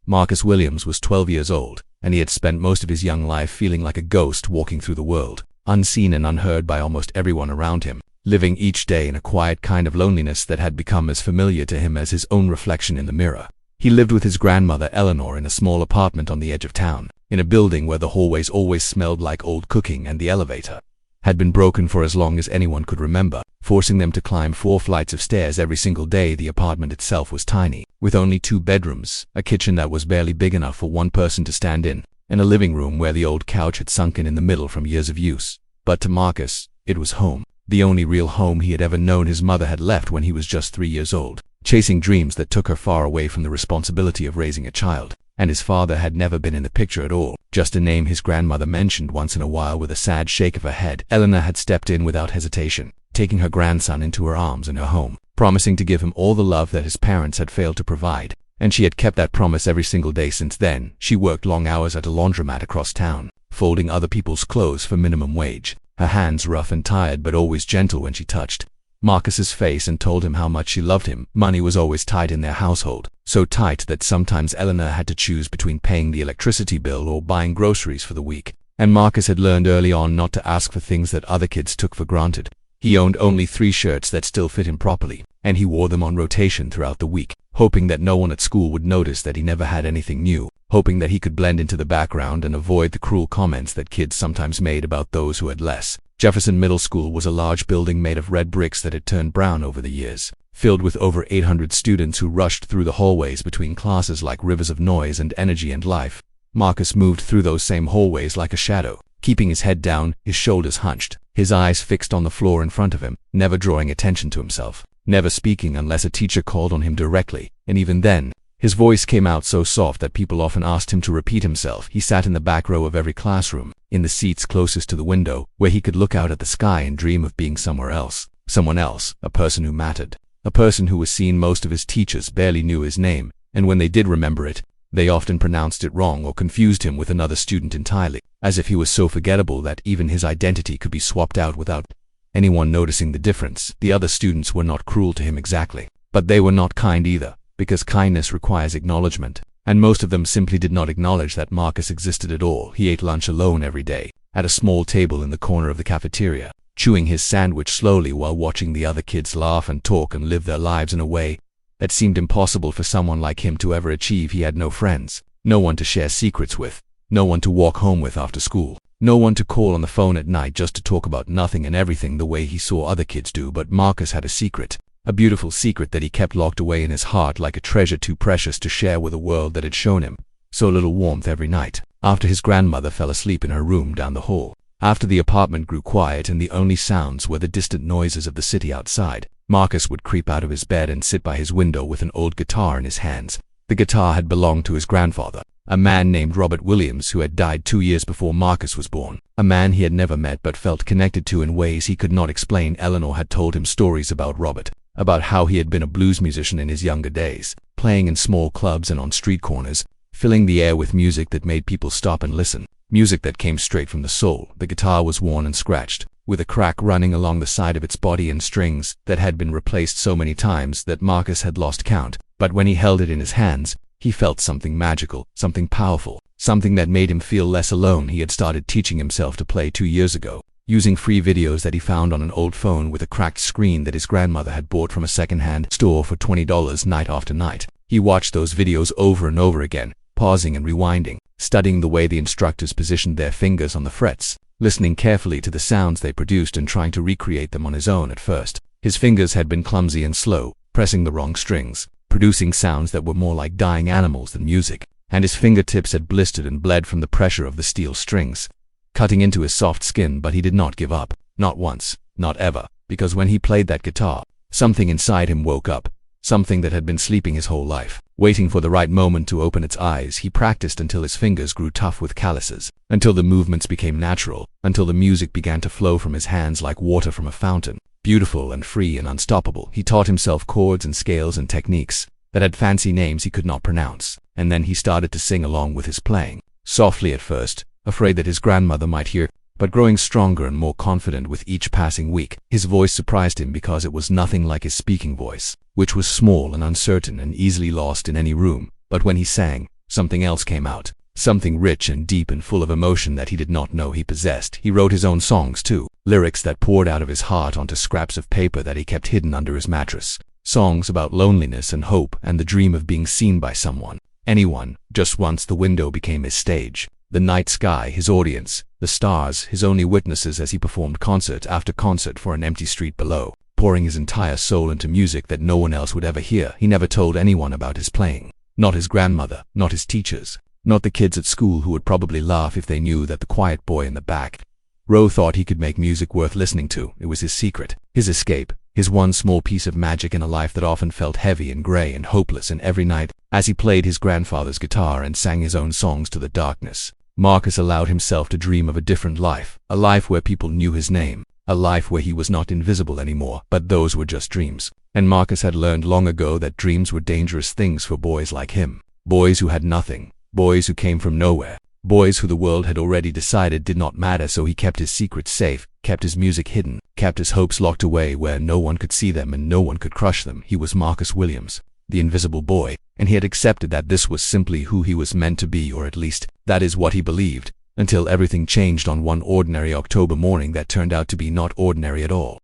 Marcus Williams was 12 years old, and he had spent most of his young life feeling like a ghost walking through the world, unseen and unheard by almost everyone around him, living each day in a quiet kind of loneliness that had become as familiar to him as his own reflection in the mirror. He lived with his grandmother Eleanor in a small apartment on the edge of town, in a building where the hallways always smelled like old cooking and the elevator had been broken for as long as anyone could remember, forcing them to climb 4 flights of stairs every single day. The apartment itself was tiny, with only 2 bedrooms, a kitchen that was barely big enough for one person to stand in, and a living room where the old couch had sunken in the middle from years of use. But to Marcus, it was home, the only real home he had ever known. His mother had left when he was just 3 years old, chasing dreams that took her far away from the responsibility of raising a child, and his father had never been in the picture at all, just a name his grandmother mentioned once in a while with a sad shake of her head. Eleanor had stepped in without hesitation, taking her grandson into her arms in her home, promising to give him all the love that his parents had failed to provide, and she had kept that promise every single day since then. She worked long hours at a laundromat across town, folding other people's clothes for minimum wage, her hands rough and tired but always gentle when she touched Marcus's face and told him how much she loved him. Money was always tight in their household, so tight that sometimes Eleanor had to choose between paying the electricity bill or buying groceries for the week. And Marcus had learned early on not to ask for things that other kids took for granted. He owned only 3 shirts that still fit him properly, and he wore them on rotation throughout the week, hoping that no one at school would notice that he never had anything new, hoping that he could blend into the background and avoid the cruel comments that kids sometimes made about those who had less. Jefferson Middle School was a large building made of red bricks that had turned brown over the years, filled with over 800 students who rushed through the hallways between classes like rivers of noise and energy and life. Marcus moved through those same hallways like a shadow, keeping his head down, his shoulders hunched, his eyes fixed on the floor in front of him, never drawing attention to himself, never speaking unless a teacher called on him directly, and even then, his voice came out so soft that people often asked him to repeat himself. He sat in the back row of every classroom, in the seats closest to the window, where he could look out at the sky and dream of being somewhere else, someone else, a person who mattered, a person who was seen. Most of his teachers barely knew his name, and when they did remember it, they often pronounced it wrong or confused him with another student entirely, as if he was so forgettable that even his identity could be swapped out without anyone noticing the difference. The other students were not cruel to him exactly, but they were not kind either, because kindness requires acknowledgement, and most of them simply did not acknowledge that Marcus existed at all. He ate lunch alone every day, at a small table in the corner of the cafeteria, chewing his sandwich slowly while watching the other kids laugh and talk and live their lives in a way that seemed impossible for someone like him to ever achieve. He had no friends, no one to share secrets with, no one to walk home with after school, no one to call on the phone at night just to talk about nothing and everything the way he saw other kids do. But Marcus had a secret, a beautiful secret that he kept locked away in his heart like a treasure too precious to share with a world that had shown him so little warmth. Every night, after his grandmother fell asleep in her room down the hall, after the apartment grew quiet and the only sounds were the distant noises of the city outside, Marcus would creep out of his bed and sit by his window with an old guitar in his hands. The guitar had belonged to his grandfather, a man named Robert Williams who had died 2 years before Marcus was born, a man he had never met but felt connected to in ways he could not explain. Eleanor had told him stories about Robert, about how he had been a blues musician in his younger days, playing in small clubs and on street corners, filling the air with music that made people stop and listen, music that came straight from the soul. The guitar was worn and scratched, with a crack running along the side of its body and strings that had been replaced so many times that Marcus had lost count. But when he held it in his hands, he felt something magical, something powerful, something that made him feel less alone. He had started teaching himself to play 2 years ago, using free videos that he found on an old phone with a cracked screen that his grandmother had bought from a second-hand store for $20 night after night. He watched those videos over and over again, pausing and rewinding, studying the way the instructors positioned their fingers on the frets, listening carefully to the sounds they produced and trying to recreate them on his own. At first, his fingers had been clumsy and slow, pressing the wrong strings, producing sounds that were more like dying animals than music, and his fingertips had blistered and bled from the pressure of the steel strings, cutting into his soft skin. But he did not give up, not once, not ever, because when he played that guitar, something inside him woke up, something that had been sleeping his whole life, waiting for the right moment to open its eyes. He practiced until his fingers grew tough with calluses, until the movements became natural, until the music began to flow from his hands like water from a fountain, beautiful and free and unstoppable. He taught himself chords and scales and techniques that had fancy names he could not pronounce, and then he started to sing along with his playing, softly at first, afraid that his grandmother might hear, but growing stronger and more confident with each passing week. His voice surprised him because it was nothing like his speaking voice, which was small and uncertain and easily lost in any room. But when he sang, something else came out. Something rich and deep and full of emotion that he did not know he possessed. He wrote his own songs too, lyrics that poured out of his heart onto scraps of paper that he kept hidden under his mattress. Songs about loneliness and hope and the dream of being seen by someone, anyone. Just once the window became his stage, the night sky his audience, the stars his only witnesses as he performed concert after concert for an empty street below, pouring his entire soul into music that no one else would ever hear. He never told anyone about his playing. Not his grandmother, not his teachers, not the kids at school who would probably laugh if they knew that the quiet boy in the back row thought he could make music worth listening to. It was his secret, his escape, his one small piece of magic in a life that often felt heavy and gray and hopeless. And every night, as he played his grandfather's guitar and sang his own songs to the darkness, Marcus allowed himself to dream of a different life, a life where people knew his name, a life where he was not invisible anymore. But those were just dreams. And Marcus had learned long ago that dreams were dangerous things for boys like him, boys who had nothing, boys who came from nowhere, boys who the world had already decided did not matter. So he kept his secrets safe, kept his music hidden, kept his hopes locked away where no one could see them and no one could crush them. He was Marcus Williams, the invisible boy, and he had accepted that this was simply who he was meant to be, or at least, that is what he believed, until everything changed on one ordinary October morning that turned out to be not ordinary at all.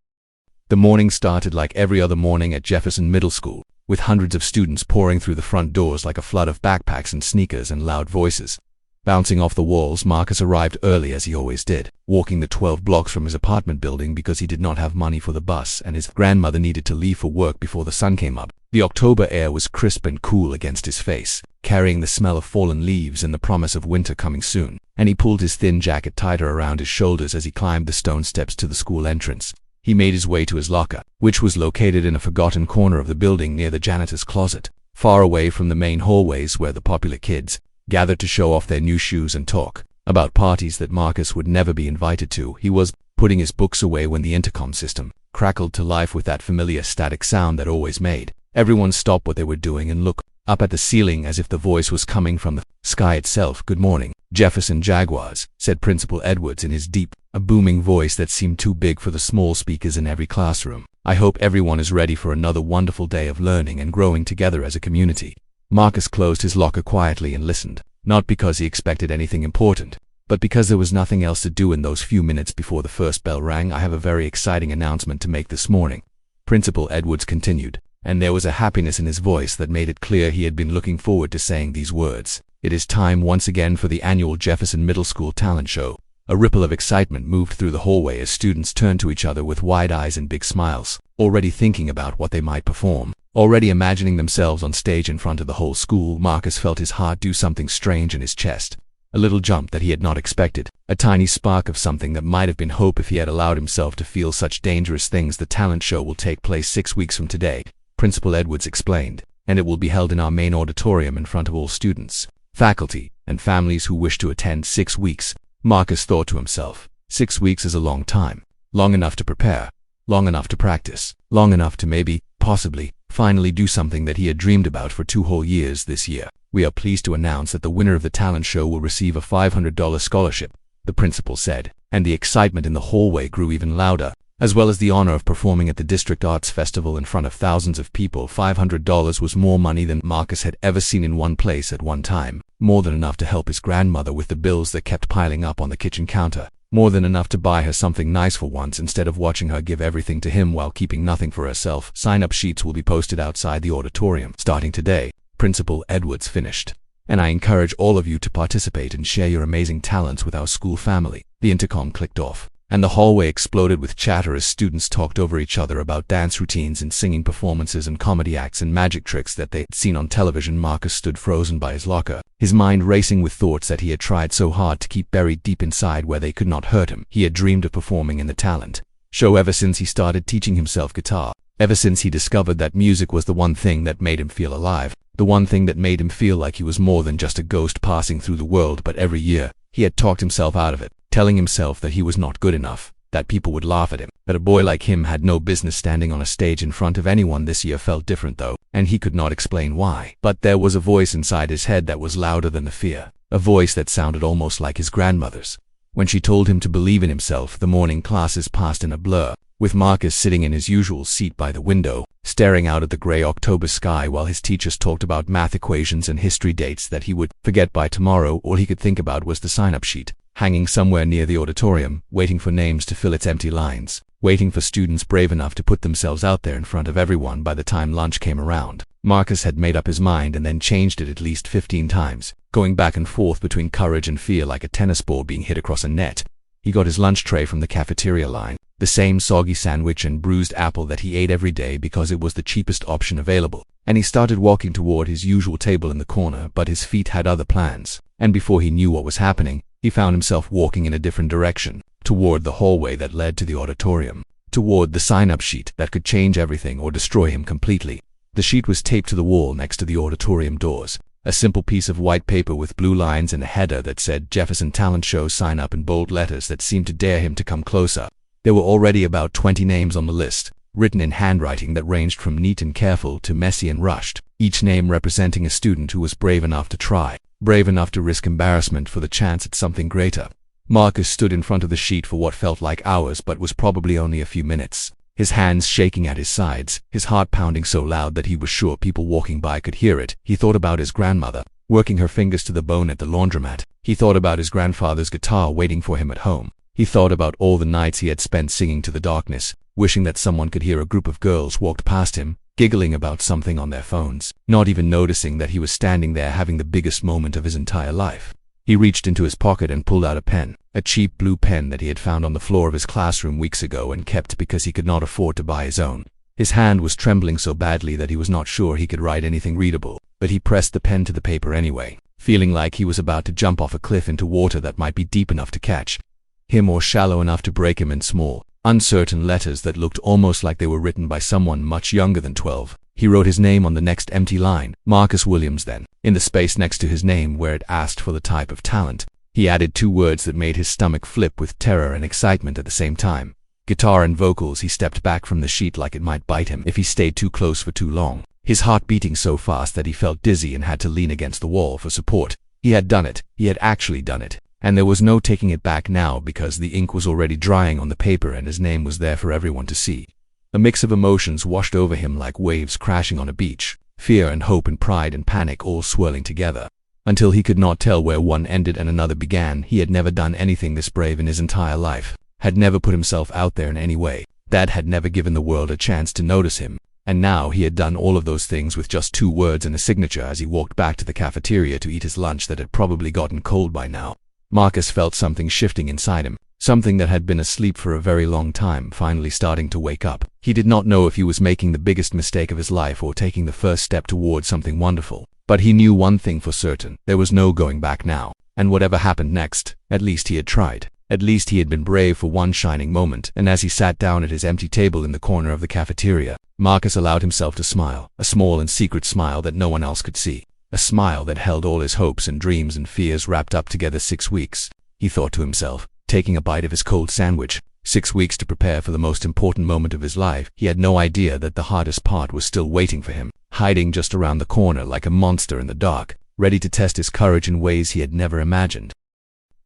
The morning started like every other morning at Jefferson Middle School, with hundreds of students pouring through the front doors like a flood of backpacks and sneakers and loud voices. Bouncing off the walls, Marcus arrived early as he always did, walking the 12 blocks from his apartment building because he did not have money for the bus and his grandmother needed to leave for work before the sun came up. The October air was crisp and cool against his face, carrying the smell of fallen leaves and the promise of winter coming soon, and he pulled his thin jacket tighter around his shoulders as he climbed the stone steps to the school entrance. He made his way to his locker, which was located in a forgotten corner of the building near the janitor's closet, far away from the main hallways where the popular kids gathered to show off their new shoes and talk about parties that Marcus would never be invited to. He was putting his books away when the intercom system crackled to life with that familiar static sound that always made everyone stop what they were doing and look up at the ceiling as if the voice was coming from the sky itself. "Good morning, Jefferson Jaguars," said Principal Edwards in his deep, a booming voice that seemed too big for the small speakers in every classroom. "I hope everyone is ready for another wonderful day of learning and growing together as a community." Marcus closed his locker quietly and listened, not because he expected anything important, but because there was nothing else to do in those few minutes before the first bell rang. "I have a very exciting announcement to make this morning," Principal Edwards continued, and there was a happiness in his voice that made it clear he had been looking forward to saying these words. "It is time once again for the annual Jefferson Middle School Talent Show." A ripple of excitement moved through the hallway as students turned to each other with wide eyes and big smiles, already thinking about what they might perform, already imagining themselves on stage in front of the whole school. Marcus felt his heart do something strange in his chest, a little jump that he had not expected, a tiny spark of something that might have been hope if he had allowed himself to feel such dangerous things. "The talent show will take place 6 weeks from today," Principal Edwards explained, "and it will be held in our main auditorium in front of all students, faculty, and families who wish to attend. 6 weeks. Marcus thought to himself, 6 weeks is a long time, long enough to prepare, long enough to practice, long enough to maybe, possibly, finally do something that he had dreamed about for 2 whole years. This year, we are pleased to announce that the winner of the talent show will receive a $500 scholarship, the principal said, and the excitement in the hallway grew even louder, as well as the honor of performing at the District Arts Festival in front of thousands of people. $500 was more money than Marcus had ever seen in one place at one time, more than enough to help his grandmother with the bills that kept piling up on the kitchen counter, more than enough to buy her something nice for once instead of watching her give everything to him while keeping nothing for herself. "Sign-up sheets will be posted outside the auditorium starting today," Principal Edwards finished, "and I encourage all of you to participate and share your amazing talents with our school family." The intercom clicked off, and the hallway exploded with chatter as students talked over each other about dance routines and singing performances and comedy acts and magic tricks that they had seen on television. Marcus stood frozen by his locker, his mind racing with thoughts that he had tried so hard to keep buried deep inside where they could not hurt him. He had dreamed of performing in the talent show ever since he started teaching himself guitar, ever since he discovered that music was the one thing that made him feel alive, the one thing that made him feel like he was more than just a ghost passing through the world. But every year, he had talked himself out of it, telling himself that he was not good enough, that people would laugh at him, that a boy like him had no business standing on a stage in front of anyone. This year felt different though, and he could not explain why. But there was a voice inside his head that was louder than the fear, a voice that sounded almost like his grandmother's. When she told him to believe in himself, the morning classes passed in a blur. with Marcus sitting in his usual seat by the window, staring out at the gray October sky while his teachers talked about math equations and history dates that he would forget by tomorrow. All he could think about was the sign-up sheet, hanging somewhere near the auditorium, waiting for names to fill its empty lines, waiting for students brave enough to put themselves out there in front of everyone by the time lunch came around. Marcus had made up his mind and then changed it at least 15 times, going back and forth between courage and fear like a tennis ball being hit across a net. He got his lunch tray from the cafeteria line, the same soggy sandwich and bruised apple that he ate every day because it was the cheapest option available, and he started walking toward his usual table in the corner, but his feet had other plans, and before he knew what was happening, he found himself walking in a different direction, toward the hallway that led to the auditorium, toward the sign-up sheet that could change everything or destroy him completely. The sheet was taped to the wall next to the auditorium doors, a simple piece of white paper with blue lines and a header that said Jefferson Talent Show sign up in bold letters that seemed to dare him to come closer. There were already about 20 names on the list, written in handwriting that ranged from neat and careful to messy and rushed, each name representing a student who was brave enough to try, brave enough to risk embarrassment for the chance at something greater. Marcus stood in front of the sheet for what felt like hours but was probably only a few minutes, his hands shaking at his sides, his heart pounding so loud that he was sure people walking by could hear it. He thought about his grandmother, working her fingers to the bone at the laundromat. He thought about his grandfather's guitar waiting for him at home. He thought about all the nights he had spent singing to the darkness, wishing that someone could hear. A group of girls walked past him, giggling about something on their phones, not even noticing that he was standing there having the biggest moment of his entire life. He reached into his pocket and pulled out a pen, a cheap blue pen that he had found on the floor of his classroom weeks ago and kept because he could not afford to buy his own. His hand was trembling so badly that he was not sure he could write anything readable, but he pressed the pen to the paper anyway, feeling like he was about to jump off a cliff into water that might be deep enough to catch him or shallow enough to break him in small, uncertain letters that looked almost like they were written by someone much younger than 12. He wrote his name on the next empty line, Marcus Williams. Then, in the space next to his name where it asked for the type of talent, he added 2 words that made his stomach flip with terror and excitement at the same time. Guitar and vocals. He stepped back from the sheet like it might bite him if he stayed too close for too long, his heart beating so fast that he felt dizzy and had to lean against the wall for support. He had done it. He had actually done it. And there was no taking it back now because the ink was already drying on the paper and his name was there for everyone to see. A mix of emotions washed over him like waves crashing on a beach, fear and hope and pride and panic all swirling together, until he could not tell where one ended and another began. He had never done anything this brave in his entire life, had never put himself out there in any way, Dad had never given the world a chance to notice him, and now he had done all of those things with just 2 words and a signature as he walked back to the cafeteria to eat his lunch that had probably gotten cold by now. Marcus felt something shifting inside him, something that had been asleep for a very long time finally starting to wake up. He did not know if he was making the biggest mistake of his life or taking the first step towards something wonderful, but he knew one thing for certain: there was no going back now, and whatever happened next, at least he had tried. At least he had been brave for one shining moment. And as he sat down at his empty table in the corner of the cafeteria, Marcus allowed himself to smile, a small and secret smile that no one else could see. A smile that held all his hopes and dreams and fears wrapped up together. 6 weeks, he thought to himself, taking a bite of his cold sandwich. 6 weeks to prepare for the most important moment of his life. He had no idea that the hardest part was still waiting for him, hiding just around the corner like a monster in the dark, ready to test his courage in ways he had never imagined.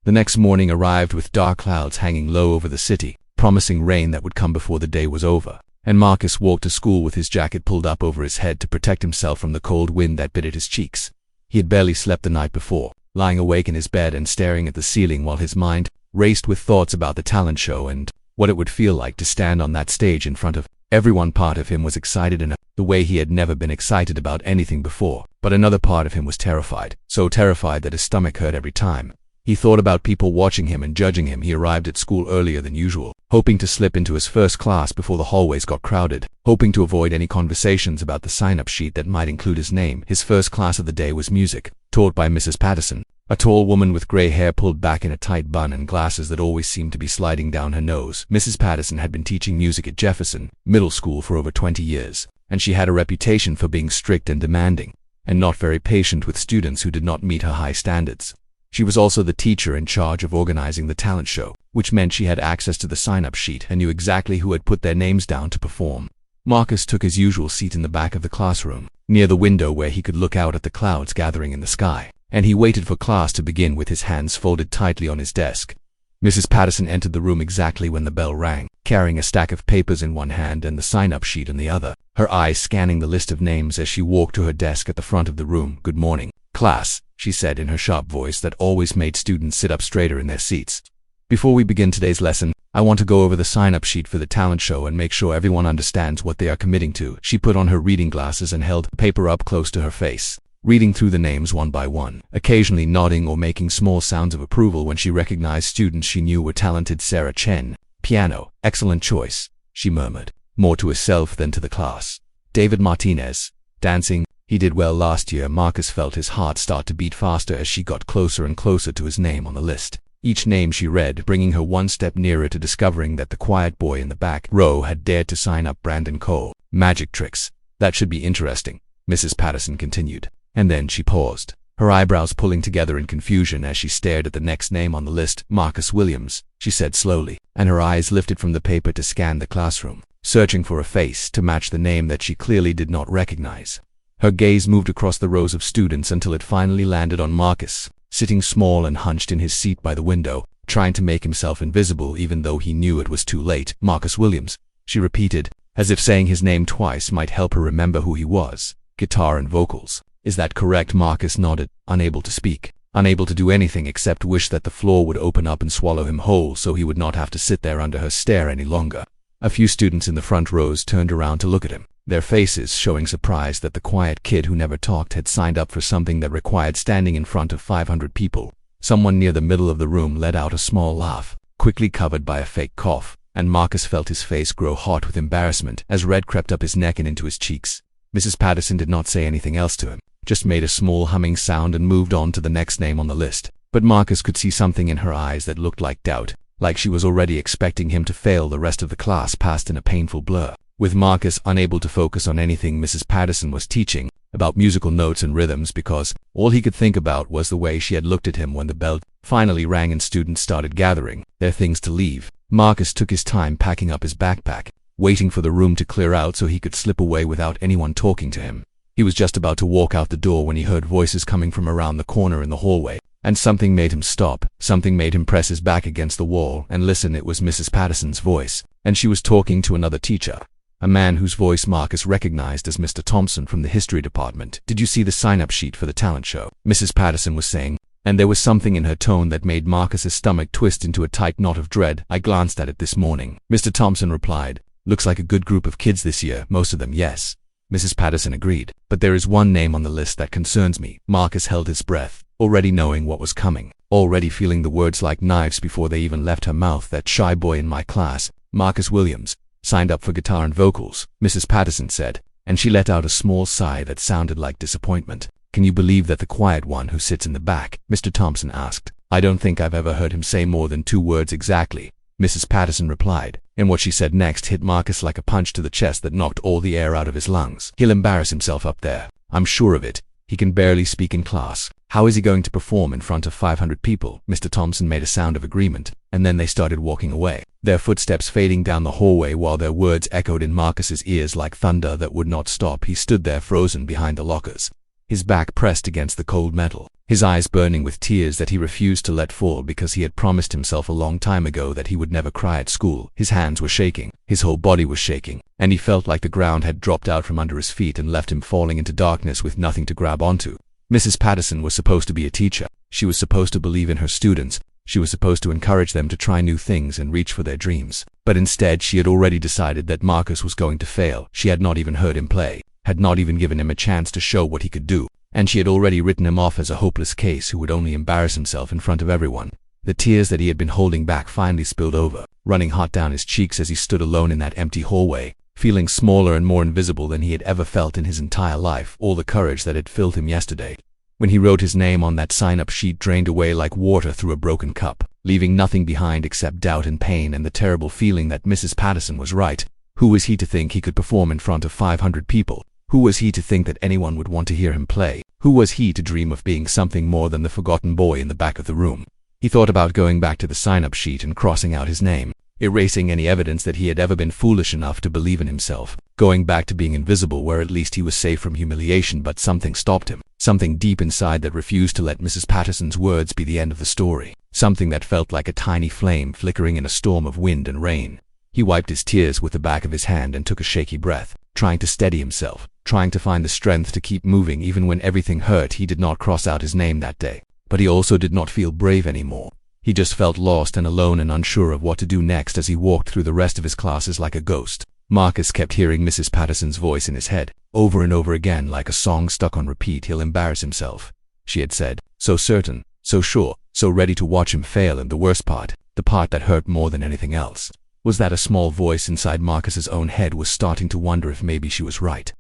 The next morning arrived with dark clouds hanging low over the city, promising rain that would come before the day was over. And Marcus walked to school with his jacket pulled up over his head to protect himself from the cold wind that bit at his cheeks. He had barely slept the night before, lying awake in his bed and staring at the ceiling while his mind raced with thoughts about the talent show and what it would feel like to stand on that stage in front of everyone. Part of him was excited in the way he had never been excited about anything before, but another part of him was terrified, so terrified that his stomach hurt every time. He thought about people watching him and judging him. He arrived at school earlier than usual, hoping to slip into his first class before the hallways got crowded, hoping to avoid any conversations about the sign-up sheet that might include his name. His first class of the day was music, taught by Mrs. Patterson, a tall woman with gray hair pulled back in a tight bun and glasses that always seemed to be sliding down her nose. Mrs. Patterson had been teaching music at Jefferson Middle School for over 20 years, and she had a reputation for being strict and demanding, and not very patient with students who did not meet her high standards. She was also the teacher in charge of organizing the talent show, which meant she had access to the sign-up sheet and knew exactly who had put their names down to perform. Marcus took his usual seat in the back of the classroom, near the window where he could look out at the clouds gathering in the sky, and he waited for class to begin with his hands folded tightly on his desk. Mrs. Patterson entered the room exactly when the bell rang, carrying a stack of papers in one hand and the sign-up sheet in the other, her eyes scanning the list of names as she walked to her desk at the front of the room. "Good morning, class," she said in her sharp voice that always made students sit up straighter in their seats. "Before we begin today's lesson, I want to go over the sign-up sheet for the talent show and make sure everyone understands what they are committing to." She put on her reading glasses and held the paper up close to her face, reading through the names one by one, occasionally nodding or making small sounds of approval when she recognized students she knew were talented. "Sarah Chen, piano, excellent choice," she murmured, more to herself than to the class. "David Martinez, dancing, he did well last year." Marcus felt his heart start to beat faster as she got closer and closer to his name on the list. Each name she read bringing her one step nearer to discovering that the quiet boy in the back row had dared to sign up. "Brandon Cole, magic tricks. That should be interesting," Mrs. Patterson continued. And then she paused, her eyebrows pulling together in confusion as she stared at the next name on the list. "Marcus Williams," she said slowly, and her eyes lifted from the paper to scan the classroom, searching for a face to match the name that she clearly did not recognize. Her gaze moved across the rows of students until it finally landed on Marcus, sitting small and hunched in his seat by the window, trying to make himself invisible even though he knew it was too late. "Marcus Williams," she repeated, as if saying his name twice might help her remember who he was. "Guitar and vocals. Is that correct?" Marcus nodded, unable to speak, unable to do anything except wish that the floor would open up and swallow him whole so he would not have to sit there under her stare any longer. A few students in the front rows turned around to look at him, their faces showing surprise that the quiet kid who never talked had signed up for something that required standing in front of 500 people. Someone near the middle of the room let out a small laugh, quickly covered by a fake cough, and Marcus felt his face grow hot with embarrassment as red crept up his neck and into his cheeks. Mrs. Patterson did not say anything else to him, just made a small humming sound and moved on to the next name on the list. But Marcus could see something in her eyes that looked like doubt, like she was already expecting him to fail. The rest of the class passed in a painful blur, with Marcus unable to focus on anything Mrs. Patterson was teaching about musical notes and rhythms because all he could think about was the way she had looked at him when the bell finally rang and students started gathering their things to leave. Marcus took his time packing up his backpack, waiting for the room to clear out so he could slip away without anyone talking to him. He was just about to walk out the door when he heard voices coming from around the corner in the hallway, and something made him stop. Something made him press his back against the wall and listen. It was Mrs. Patterson's voice, and she was talking to another teacher, a man whose voice Marcus recognized as Mr. Thompson from the history department. "Did you see the sign-up sheet for the talent show?" Mrs. Patterson was saying, and there was something in her tone that made Marcus's stomach twist into a tight knot of dread. "I glanced at it this morning," Mr. Thompson replied. "Looks like a good group of kids this year, most of them." "Yes," Mrs. Patterson agreed, "but there is one name on the list that concerns me." Marcus held his breath, already knowing what was coming, already feeling the words like knives before they even left her mouth. "That shy boy in my class, Marcus Williams, signed up for guitar and vocals," Mrs. Patterson said, and she let out a small sigh that sounded like disappointment. "Can you believe that the quiet one who sits in the back?" Mr. Thompson asked. "I don't think I've ever heard him say more than 2 words exactly," Mrs. Patterson replied, and what she said next hit Marcus like a punch to the chest that knocked all the air out of his lungs. "He'll embarrass himself up there. I'm sure of it. He can barely speak in class. How is he going to perform in front of 500 people?" Mr. Thompson made a sound of agreement, and then they started walking away, their footsteps fading down the hallway while their words echoed in Marcus's ears like thunder that would not stop. He stood there frozen behind the lockers, his back pressed against the cold metal, his eyes burning with tears that he refused to let fall because he had promised himself a long time ago that he would never cry at school. His hands were shaking, his whole body was shaking, and he felt like the ground had dropped out from under his feet and left him falling into darkness with nothing to grab onto. Mrs. Patterson was supposed to be a teacher. She was supposed to believe in her students. She was supposed to encourage them to try new things and reach for their dreams. But instead, she had already decided that Marcus was going to fail. She had not even heard him play, had not even given him a chance to show what he could do, and she had already written him off as a hopeless case who would only embarrass himself in front of everyone. The tears that he had been holding back finally spilled over, running hot down his cheeks as he stood alone in that empty hallway, feeling smaller and more invisible than he had ever felt in his entire life. All the courage that had filled him yesterday, when he wrote his name on that sign-up sheet, drained away like water through a broken cup, leaving nothing behind except doubt and pain and the terrible feeling that Mrs. Patterson was right. Who was he to think he could perform in front of 500 people? Who was he to think that anyone would want to hear him play? Who was he to dream of being something more than the forgotten boy in the back of the room? He thought about going back to the sign-up sheet and crossing out his name, erasing any evidence that he had ever been foolish enough to believe in himself. going back to being invisible where at least he was safe from humiliation, but something stopped him. Something deep inside that refused to let Mrs. Patterson's words be the end of the story. Something that felt like a tiny flame flickering in a storm of wind and rain. He wiped his tears with the back of his hand and took a shaky breath, trying to steady himself, trying to find the strength to keep moving even when everything hurt. He did not cross out his name that day, but he also did not feel brave anymore. He just felt lost and alone and unsure of what to do next as he walked through the rest of his classes like a ghost. Marcus kept hearing Mrs. Patterson's voice in his head, over and over again like a song stuck on repeat. He'll embarrass himself, she had said, so certain, so sure, so ready to watch him fail. And the worst part, the part that hurt more than anything else, was that a small voice inside Marcus's own head was starting to wonder if maybe she was right.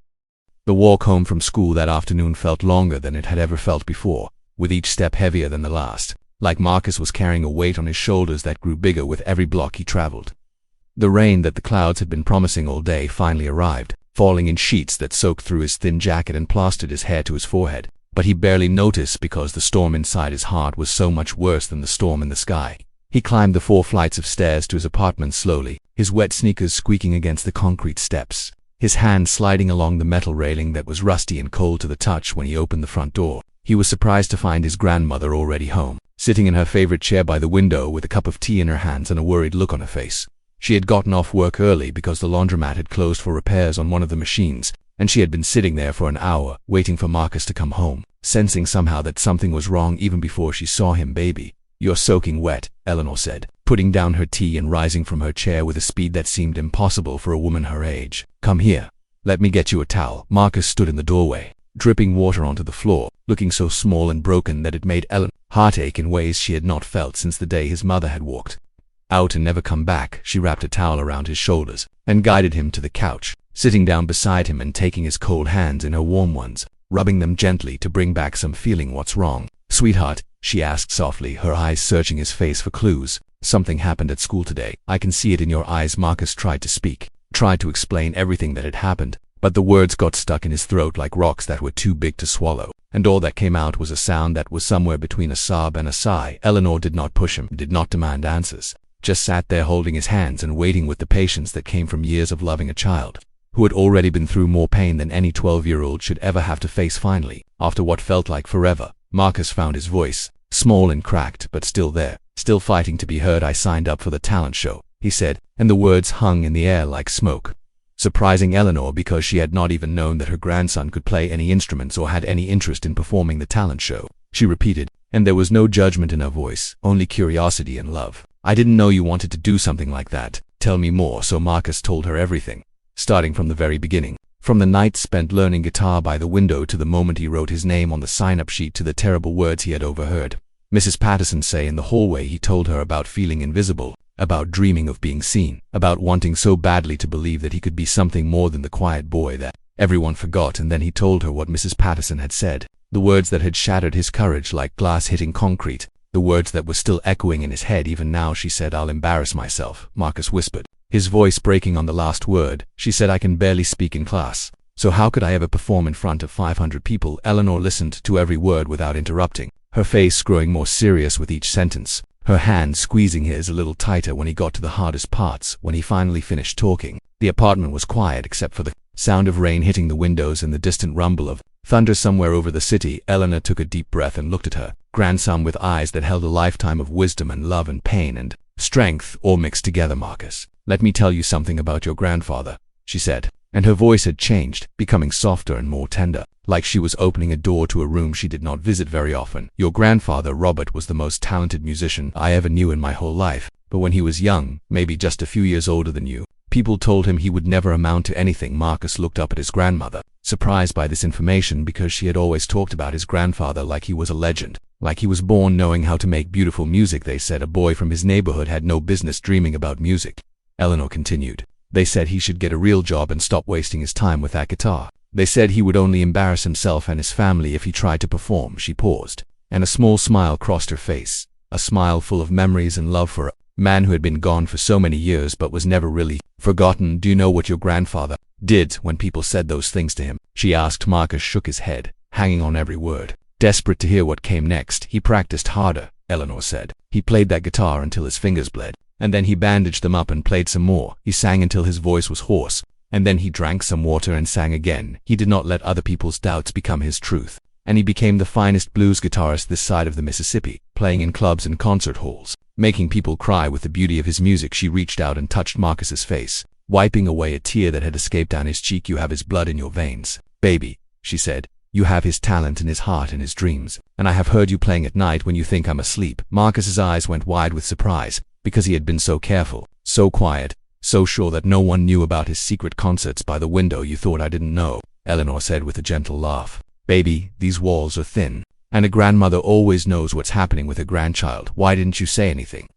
The walk home from school that afternoon felt longer than it had ever felt before, with each step heavier than the last, like Marcus was carrying a weight on his shoulders that grew bigger with every block he traveled. The rain that the clouds had been promising all day finally arrived, falling in sheets that soaked through his thin jacket and plastered his hair to his forehead, but he barely noticed because the storm inside his heart was so much worse than the storm in the sky. He climbed the 4 flights of stairs to his apartment slowly, his wet sneakers squeaking against the concrete steps, his hand sliding along the metal railing that was rusty and cold to the touch. When he opened the front door, he was surprised to find his grandmother already home, sitting in her favorite chair by the window with a cup of tea in her hands and a worried look on her face. She had gotten off work early because the laundromat had closed for repairs on one of the machines, and she had been sitting there for an hour, waiting for Marcus to come home, sensing somehow that something was wrong even before she saw him. Baby, you're soaking wet, Eleanor said, putting down her tea and rising from her chair with a speed that seemed impossible for a woman her age. Come here. Let me get you a towel. Marcus stood in the doorway, dripping water onto the floor, looking so small and broken that it made Eleanor's heart ache in ways she had not felt since the day his mother had walked out and never come back. She wrapped a towel around his shoulders and guided him to the couch, sitting down beside him and taking his cold hands in her warm ones, rubbing them gently to bring back some feeling. What's wrong, sweetheart? She asked softly, her eyes searching his face for clues. Something happened at school today. I can see it in your eyes. Marcus tried to speak, tried to explain everything that had happened, but the words got stuck in his throat like rocks that were too big to swallow, and all that came out was a sound that was somewhere between a sob and a sigh. Eleanor did not push him, did not demand answers, just sat there holding his hands and waiting with the patience that came from years of loving a child who had already been through more pain than any 12-year-old should ever have to face. Finally, after what felt like forever, Marcus found his voice, small and cracked, but still there, still fighting to be heard. I signed up for the talent show, he said, and the words hung in the air like smoke, surprising Eleanor because she had not even known that her grandson could play any instruments or had any interest in performing the talent show. She repeated, and there was no judgment in her voice, only curiosity and love. I didn't know you wanted to do something like that. Tell me more. So Marcus told her everything, starting from the very beginning, from the night spent learning guitar by the window to the moment he wrote his name on the sign-up sheet to the terrible words he had overheard Mrs. Patterson say in the hallway. He told her about feeling invisible, about dreaming of being seen, about wanting so badly to believe that he could be something more than the quiet boy that everyone forgot. And then he told her what Mrs. Patterson had said, the words that had shattered his courage like glass hitting concrete, the words that were still echoing in his head even now. She said, I'll embarrass myself, Marcus whispered, his voice breaking on the last word. She said, I can barely speak in class, so how could I ever perform in front of 500 people? Eleanor listened to every word without interrupting, her face growing more serious with each sentence, her hand squeezing his a little tighter when he got to the hardest parts. When he finally finished talking, the apartment was quiet except for the sound of rain hitting the windows and the distant rumble of thunder somewhere over the city. Eleanor took a deep breath and looked at her grandson with eyes that held a lifetime of wisdom and love and pain and strength all mixed together. Marcus, let me tell you something about your grandfather, she said, and her voice had changed, becoming softer and more tender, like she was opening a door to a room she did not visit very often. Your grandfather, Robert, was the most talented musician I ever knew in my whole life, but when he was young, maybe just a few years older than you, people told him he would never amount to anything. Marcus looked up at his grandmother, surprised by this information because she had always talked about his grandfather like he was a legend, like he was born knowing how to make beautiful music. They said a boy from his neighborhood had no business dreaming about music. Eleanor continued. They said he should get a real job and stop wasting his time with that guitar. They said he would only embarrass himself and his family if he tried to perform. She paused, and a small smile crossed her face, a smile full of memories and love for a man who had been gone for so many years but was never really forgotten. Do you know what your grandfather did when people said those things to him? She asked. Marcus shook his head, hanging on every word, desperate to hear what came next. He practiced harder, Eleanor said. He played that guitar until his fingers bled, and then he bandaged them up and played some more. He sang until his voice was hoarse, And then he drank some water and sang again. He did not let other people's doubts become his truth. And he became the finest blues guitarist this side of the Mississippi, playing in clubs and concert halls, making people cry with the beauty of his music. She reached out and touched Marcus's face, wiping away a tear that had escaped down his cheek. "You have his blood in your veins, baby," she said. "You have his talent and his heart and his dreams. And I have heard you playing at night when you think I'm asleep." Marcus's eyes went wide with surprise, because he had been so careful, so quiet, so sure that no one knew about his secret concerts by the window. "You thought I didn't know," Eleanor said with a gentle laugh. "Baby, these walls are thin. And a grandmother always knows what's happening with her grandchild. Why didn't you say anything?"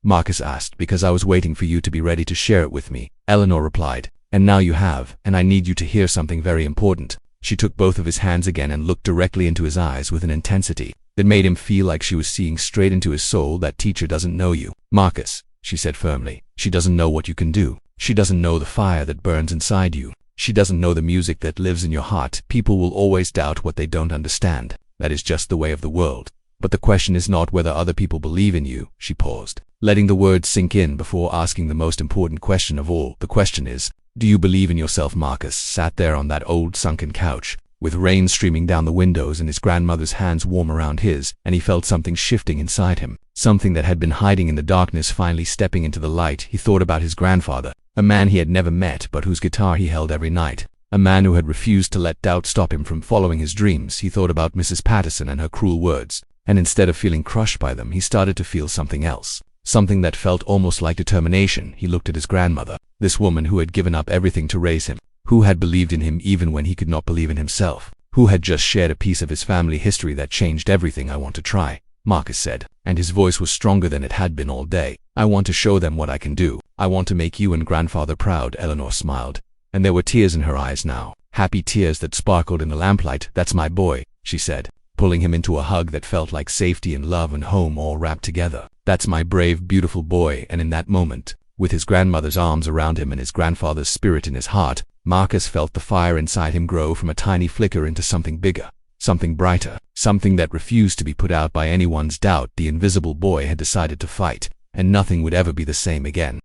Marcus asked. "Because I was waiting for you to be ready to share it with me," Eleanor replied. "And now you have, and I need you to hear something very important." She took both of his hands again and looked directly into his eyes with an intensity that made him feel like she was seeing straight into his soul. "That teacher doesn't know you, Marcus," she said firmly. "She doesn't know what you can do. She doesn't know the fire that burns inside you. She doesn't know the music that lives in your heart. People will always doubt what they don't understand. That is just the way of the world. But the question is not whether other people believe in you." She paused, letting the words sink in before asking the most important question of all. "The question is, do you believe in yourself?" Marcus sat there on that old sunken couch, with rain streaming down the windows and his grandmother's hands warm around his, and he felt something shifting inside him, something that had been hiding in the darkness finally stepping into the light. He thought about his grandfather, a man he had never met but whose guitar he held every night, a man who had refused to let doubt stop him from following his dreams. He thought about Mrs. Patterson and her cruel words, and instead of feeling crushed by them, he started to feel something else, something that felt almost like determination. He looked at his grandmother, this woman who had given up everything to raise him, who had believed in him even when he could not believe in himself, who had just shared a piece of his family history that changed everything. "I want to try," Marcus said, and his voice was stronger than it had been all day. "I want to show them what I can do. I want to make you and grandfather proud." Eleanor smiled, and there were tears in her eyes now, happy tears that sparkled in the lamplight. "That's my boy," she said, pulling him into a hug that felt like safety and love and home all wrapped together. "That's my brave, beautiful boy." And in that moment, with his grandmother's arms around him and his grandfather's spirit in his heart, Marcus felt the fire inside him grow from a tiny flicker into something bigger, something brighter, something that refused to be put out by anyone's doubt. The invisible boy had decided to fight, and nothing would ever be the same again.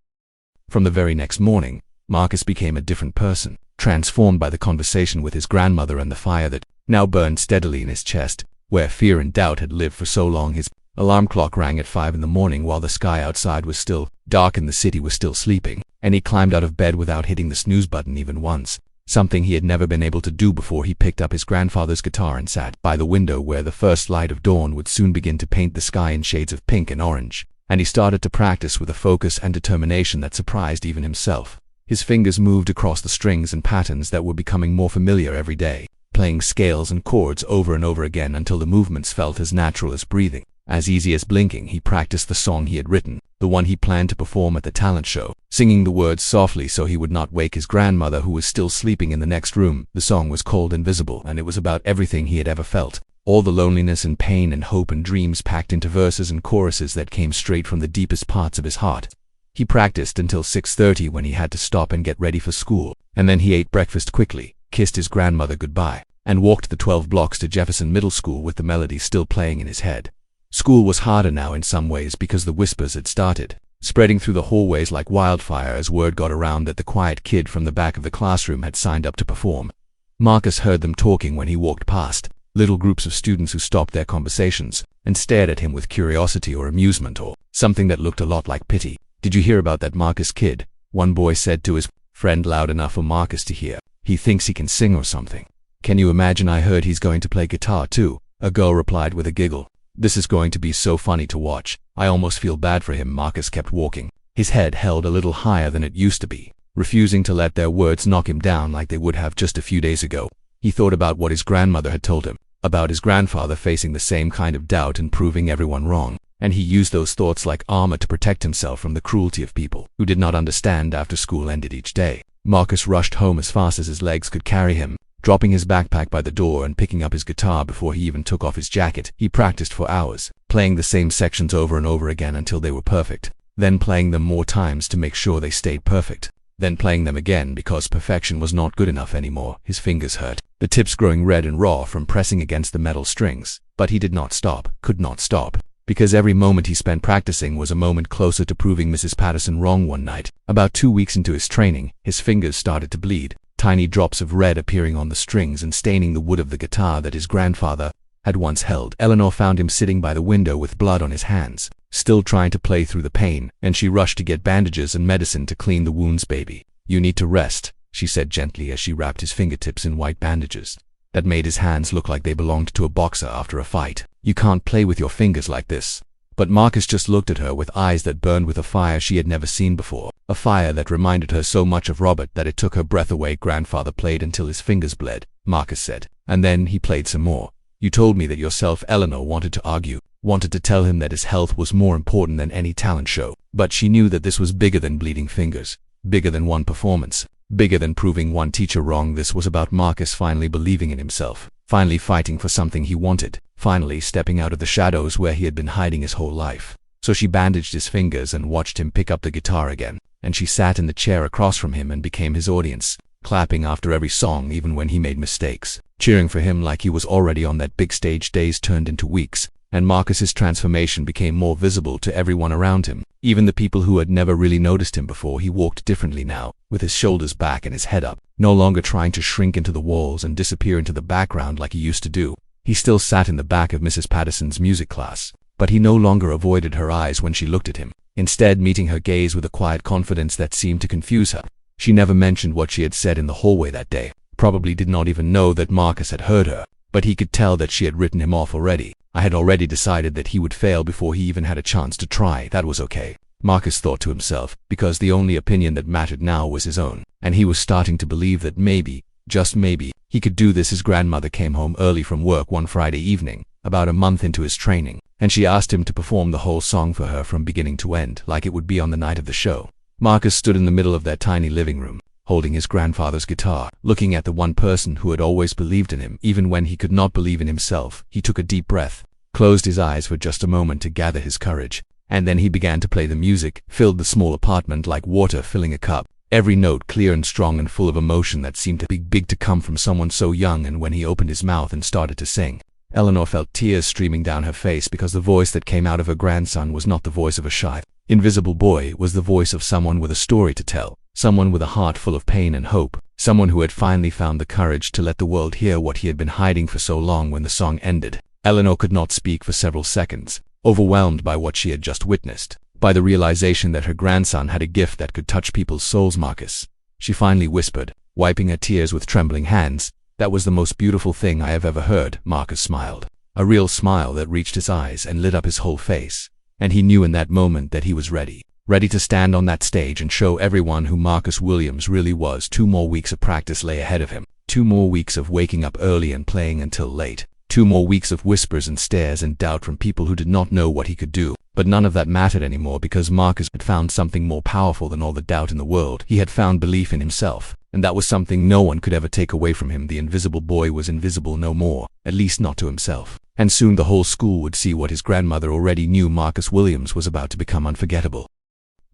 From the very next morning, Marcus became a different person, transformed by the conversation with his grandmother and the fire that now burned steadily in his chest, where fear and doubt had lived for so long. His alarm clock rang at 5 in the morning while the sky outside was still dark and the city was still sleeping, and he climbed out of bed without hitting the snooze button even once, something he had never been able to do before. He picked up his grandfather's guitar and sat by the window where the first light of dawn would soon begin to paint the sky in shades of pink and orange, and he started to practice with a focus and determination that surprised even himself. His fingers moved across the strings and patterns that were becoming more familiar every day, playing scales and chords over and over again until the movements felt as natural as breathing, as easy as blinking. He practiced the song he had written, the one he planned to perform at the talent show, singing the words softly so he would not wake his grandmother who was still sleeping in the next room. The song was called Invisible, and it was about everything he had ever felt, all the loneliness and pain and hope and dreams packed into verses and choruses that came straight from the deepest parts of his heart. He practiced until 6:30 when he had to stop and get ready for school, and then he ate breakfast quickly, kissed his grandmother goodbye, and walked the 12 blocks to Jefferson Middle School with the melody still playing in his head. School was harder now in some ways because the whispers had started, spreading through the hallways like wildfire as word got around that the quiet kid from the back of the classroom had signed up to perform. Marcus heard them talking when he walked past, little groups of students who stopped their conversations and stared at him with curiosity or amusement or something that looked a lot like pity. "Did you hear about that Marcus kid?" one boy said to his friend loud enough for Marcus to hear. "He thinks he can sing or something. Can you imagine? I heard he's going to play guitar too," a girl replied with a giggle. "This is going to be so funny to watch. I almost feel bad for him." Marcus kept walking, his head held a little higher than it used to be, refusing to let their words knock him down like they would have just a few days ago. He thought about what his grandmother had told him, about his grandfather facing the same kind of doubt and proving everyone wrong, and he used those thoughts like armor to protect himself from the cruelty of people who did not understand. After school ended each day, Marcus rushed home as fast as his legs could carry him, dropping his backpack by the door and picking up his guitar before he even took off his jacket. He practiced for hours, playing the same sections over and over again until they were perfect, then playing them more times to make sure they stayed perfect, then playing them again because perfection was not good enough anymore. His fingers hurt, the tips growing red and raw from pressing against the metal strings, but he did not stop, could not stop. because every moment he spent practicing was a moment closer to proving Mrs. Patterson wrong. One night, about 2 weeks into his training, his fingers started to bleed, tiny drops of red appearing on the strings and staining the wood of the guitar that his grandfather had once held. Eleanor found him sitting by the window with blood on his hands, still trying to play through the pain, and she rushed to get bandages and medicine to clean the wounds. "Baby, you need to rest," she said gently as she wrapped his fingertips in white bandages that made his hands look like they belonged to a boxer after a fight. "You can't play with your fingers like this." But Marcus just looked at her with eyes that burned with a fire she had never seen before, a fire that reminded her so much of Robert that it took her breath away. "Grandfather played until his fingers bled," Marcus said, "and then he played some more. You told me that yourself." Eleanor wanted to argue, wanted to tell him that his health was more important than any talent show, but she knew that this was bigger than bleeding fingers, bigger than one performance, bigger than proving one teacher wrong. This was about Marcus finally believing in himself, finally fighting for something he wanted, finally stepping out of the shadows where he had been hiding his whole life. So she bandaged his fingers and watched him pick up the guitar again, and she sat in the chair across from him and became his audience, clapping after every song even when he made mistakes, cheering for him like he was already on that big stage. Days turned into weeks, and Marcus's transformation became more visible to everyone around him, even the people who had never really noticed him before. He walked differently now, with his shoulders back and his head up, no longer trying to shrink into the walls and disappear into the background like he used to do. He still sat in the back of Mrs. Patterson's music class, but he no longer avoided her eyes when she looked at him, instead meeting her gaze with a quiet confidence that seemed to confuse her. She never mentioned what she had said in the hallway that day, probably did not even know that Marcus had heard her, but he could tell that she had written him off already. I had already decided that he would fail before he even had a chance to try. That was okay, Marcus thought to himself, because the only opinion that mattered now was his own, and he was starting to believe that maybe, just maybe, he could do this. His grandmother came home early from work one Friday evening, about a month into his training, and she asked him to perform the whole song for her from beginning to end, like it would be on the night of the show. Marcus stood in the middle of their tiny living room, holding his grandfather's guitar, looking at the one person who had always believed in him, even when he could not believe in himself. He took a deep breath, closed his eyes for just a moment to gather his courage, and then he began to play. The music filled the small apartment like water filling a cup, every note clear and strong and full of emotion that seemed too big to come from someone so young. And when he opened his mouth and started to sing, Eleanor felt tears streaming down her face, because the voice that came out of her grandson was not the voice of a shy, invisible boy. It was the voice of someone with a story to tell, someone with a heart full of pain and hope, someone who had finally found the courage to let the world hear what he had been hiding for so long. When the song ended, Eleanor could not speak for several seconds, overwhelmed by what she had just witnessed, by the realization that her grandson had a gift that could touch people's souls. "Marcus," she finally whispered, wiping her tears with trembling hands, "that was the most beautiful thing I have ever heard." Marcus smiled, a real smile that reached his eyes and lit up his whole face, and he knew in that moment that he was ready to stand on that stage and show everyone who Marcus Williams really was. 2 more weeks of practice lay ahead of him, 2 more weeks of waking up early and playing until late, 2 more weeks of whispers and stares and doubt from people who did not know what he could do. But none of that mattered anymore, because Marcus had found something more powerful than all the doubt in the world. He had found belief in himself, and that was something no one could ever take away from him. The invisible boy was invisible no more, at least not to himself. And soon the whole school would see what his grandmother already knew. Marcus Williams was about to become unforgettable.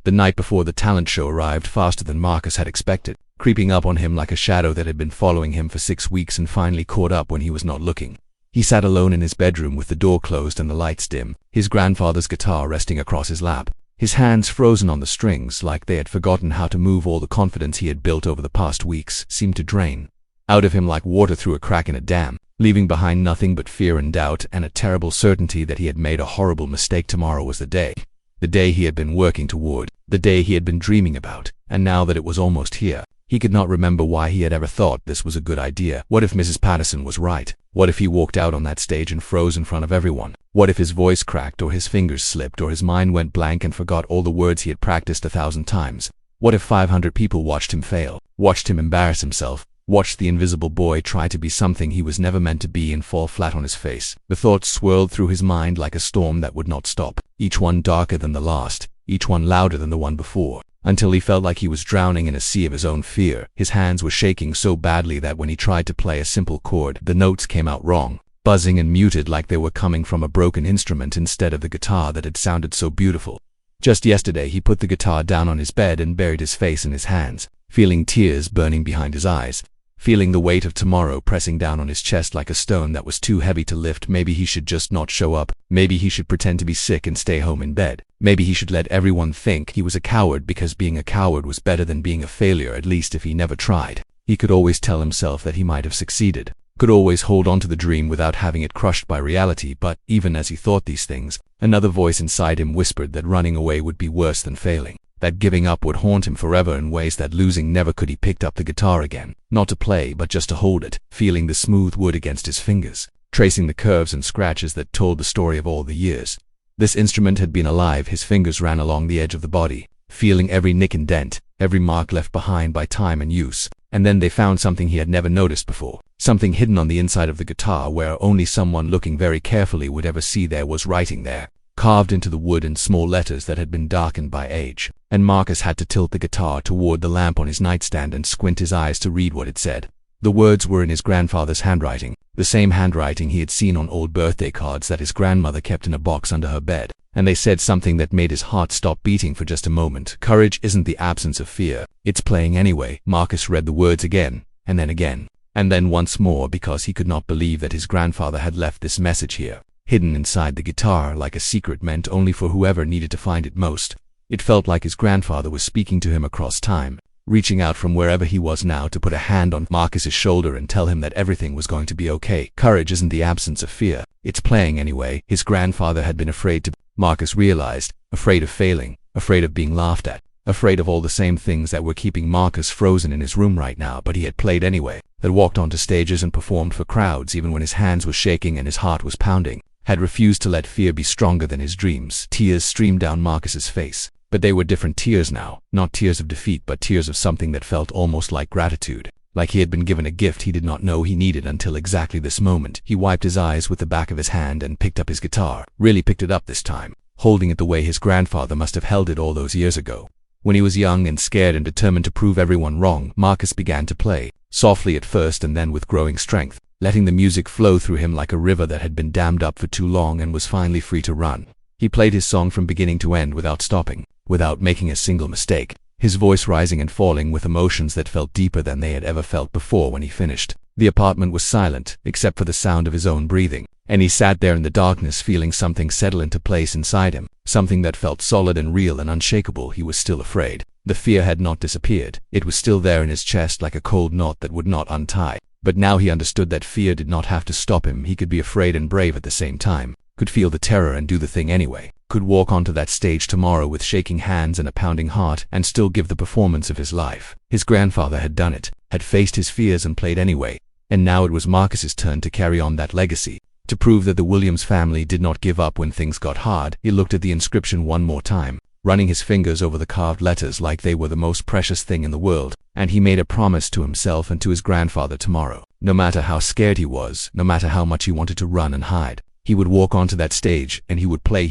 The night before the talent show arrived faster than Marcus had expected, creeping up on him like a shadow that had been following him for 6 weeks and finally caught up when he was not looking. He sat alone in his bedroom with the door closed and the lights dim, his grandfather's guitar resting across his lap, his hands frozen on the strings like they had forgotten how to move. All the confidence he had built over the past weeks seemed to drain out of him like water through a crack in a dam, leaving behind nothing but fear and doubt and a terrible certainty that he had made a horrible mistake. Tomorrow was the day he had been working toward, the day he had been dreaming about, and now that it was almost here, he could not remember why he had ever thought this was a good idea. What if Mrs. Patterson was right? What if he walked out on that stage and froze in front of everyone? What if his voice cracked, or his fingers slipped, or his mind went blank and forgot all the words he had practiced 1,000 times? What if 500 people watched him fail, watched him embarrass himself, watched the invisible boy try to be something he was never meant to be and fall flat on his face? The thoughts swirled through his mind like a storm that would not stop, each one darker than the last, each one louder than the one before, until he felt like he was drowning in a sea of his own fear. His hands were shaking so badly that when he tried to play a simple chord, the notes came out wrong, buzzing and muted like they were coming from a broken instrument instead of the guitar that had sounded so beautiful. Just yesterday he put the guitar down on his bed and buried his face in his hands, feeling tears burning behind his eyes, feeling the weight of tomorrow pressing down on his chest like a stone that was too heavy to lift. Maybe he should just not show up. Maybe he should pretend to be sick and stay home in bed. Maybe he should let everyone think he was a coward because being a coward was better than being a failure, at least if he never tried. He could always tell himself that he might have succeeded, could always hold on to the dream without having it crushed by reality. But even as he thought these things, another voice inside him whispered that running away would be worse than failing, that giving up would haunt him forever in ways that losing never could. He picked up the guitar again, not to play but just to hold it, feeling the smooth wood against his fingers, tracing the curves and scratches that told the story of all the years. This instrument had been alive. His fingers ran along the edge of the body, feeling every nick and dent, every mark left behind by time and use. And then they found something he had never noticed before, something hidden on the inside of the guitar where only someone looking very carefully would ever see. There was writing there, carved into the wood in small letters that had been darkened by age, and Marcus had to tilt the guitar toward the lamp on his nightstand and squint his eyes to read what it said. The words were in his grandfather's handwriting, the same handwriting he had seen on old birthday cards that his grandmother kept in a box under her bed, and they said something that made his heart stop beating for just a moment. Courage isn't the absence of fear, it's playing anyway. Marcus read the words again, and then once more, because he could not believe that his grandfather had left this message here, hidden inside the guitar like a secret meant only for whoever needed to find it most. It felt like his grandfather was speaking to him across time, reaching out from wherever he was now to put a hand on Marcus's shoulder and tell him that everything was going to be okay. Courage isn't the absence of fear, it's playing anyway. His grandfather had been afraid to, Marcus realized, afraid of failing, afraid of being laughed at, afraid of all the same things that were keeping Marcus frozen in his room right now. But he had played anyway, had walked onto stages and performed for crowds even when his hands were shaking and his heart was pounding, had refused to let fear be stronger than his dreams. Tears streamed down Marcus's face. But they were different tears now, not tears of defeat but tears of something that felt almost like gratitude, like he had been given a gift he did not know he needed until exactly this moment. He wiped his eyes with the back of his hand and picked up his guitar, really picked it up this time, holding it the way his grandfather must have held it all those years ago. When he was young and scared and determined to prove everyone wrong, Marcus began to play, softly at first and then with growing strength, letting the music flow through him like a river that had been dammed up for too long and was finally free to run. He played his song from beginning to end without stopping, without making a single mistake, his voice rising and falling with emotions that felt deeper than they had ever felt before. When he finished, the apartment was silent, except for the sound of his own breathing, and he sat there in the darkness feeling something settle into place inside him, something that felt solid and real and unshakable. He was still afraid. The fear had not disappeared. It was still there in his chest like a cold knot that would not untie. But now he understood that fear did not have to stop him. He could be afraid and brave at the same time, could feel the terror and do the thing anyway, could walk onto that stage tomorrow with shaking hands and a pounding heart and still give the performance of his life. His grandfather had done it, had faced his fears and played anyway, and now it was Marcus's turn to carry on that legacy, to prove that the Williams family did not give up when things got hard. He looked at the inscription one more time, running his fingers over the carved letters like they were the most precious thing in the world, and he made a promise to himself and to his grandfather tomorrow. No matter how scared he was, no matter how much he wanted to run and hide, he would walk onto that stage and he would play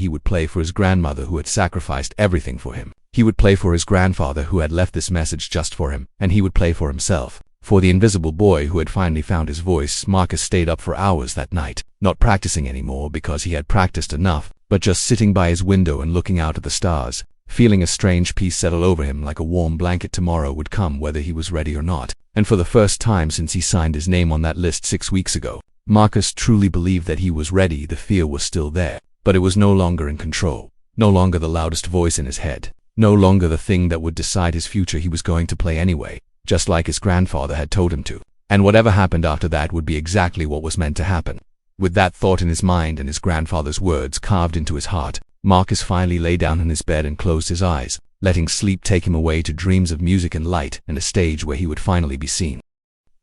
for his grandmother who had sacrificed everything for him. He would play for his grandfather who had left this message just for him, and he would play for himself, for the invisible boy who had finally found his voice. Marcus stayed up for hours that night, not practicing anymore because he had practiced enough, but just sitting by his window and looking out at the stars, feeling a strange peace settle over him like a warm blanket. Tomorrow would come whether he was ready or not, and for the first time since he signed his name on that list 6 weeks ago, Marcus truly believed that he was ready. The fear was still there, but it was no longer in control, no longer the loudest voice in his head, no longer the thing that would decide his future. He was going to play anyway, just like his grandfather had told him to, and whatever happened after that would be exactly what was meant to happen. With that thought in his mind and his grandfather's words carved into his heart, Marcus finally lay down in his bed and closed his eyes, letting sleep take him away to dreams of music and light and a stage where he would finally be seen.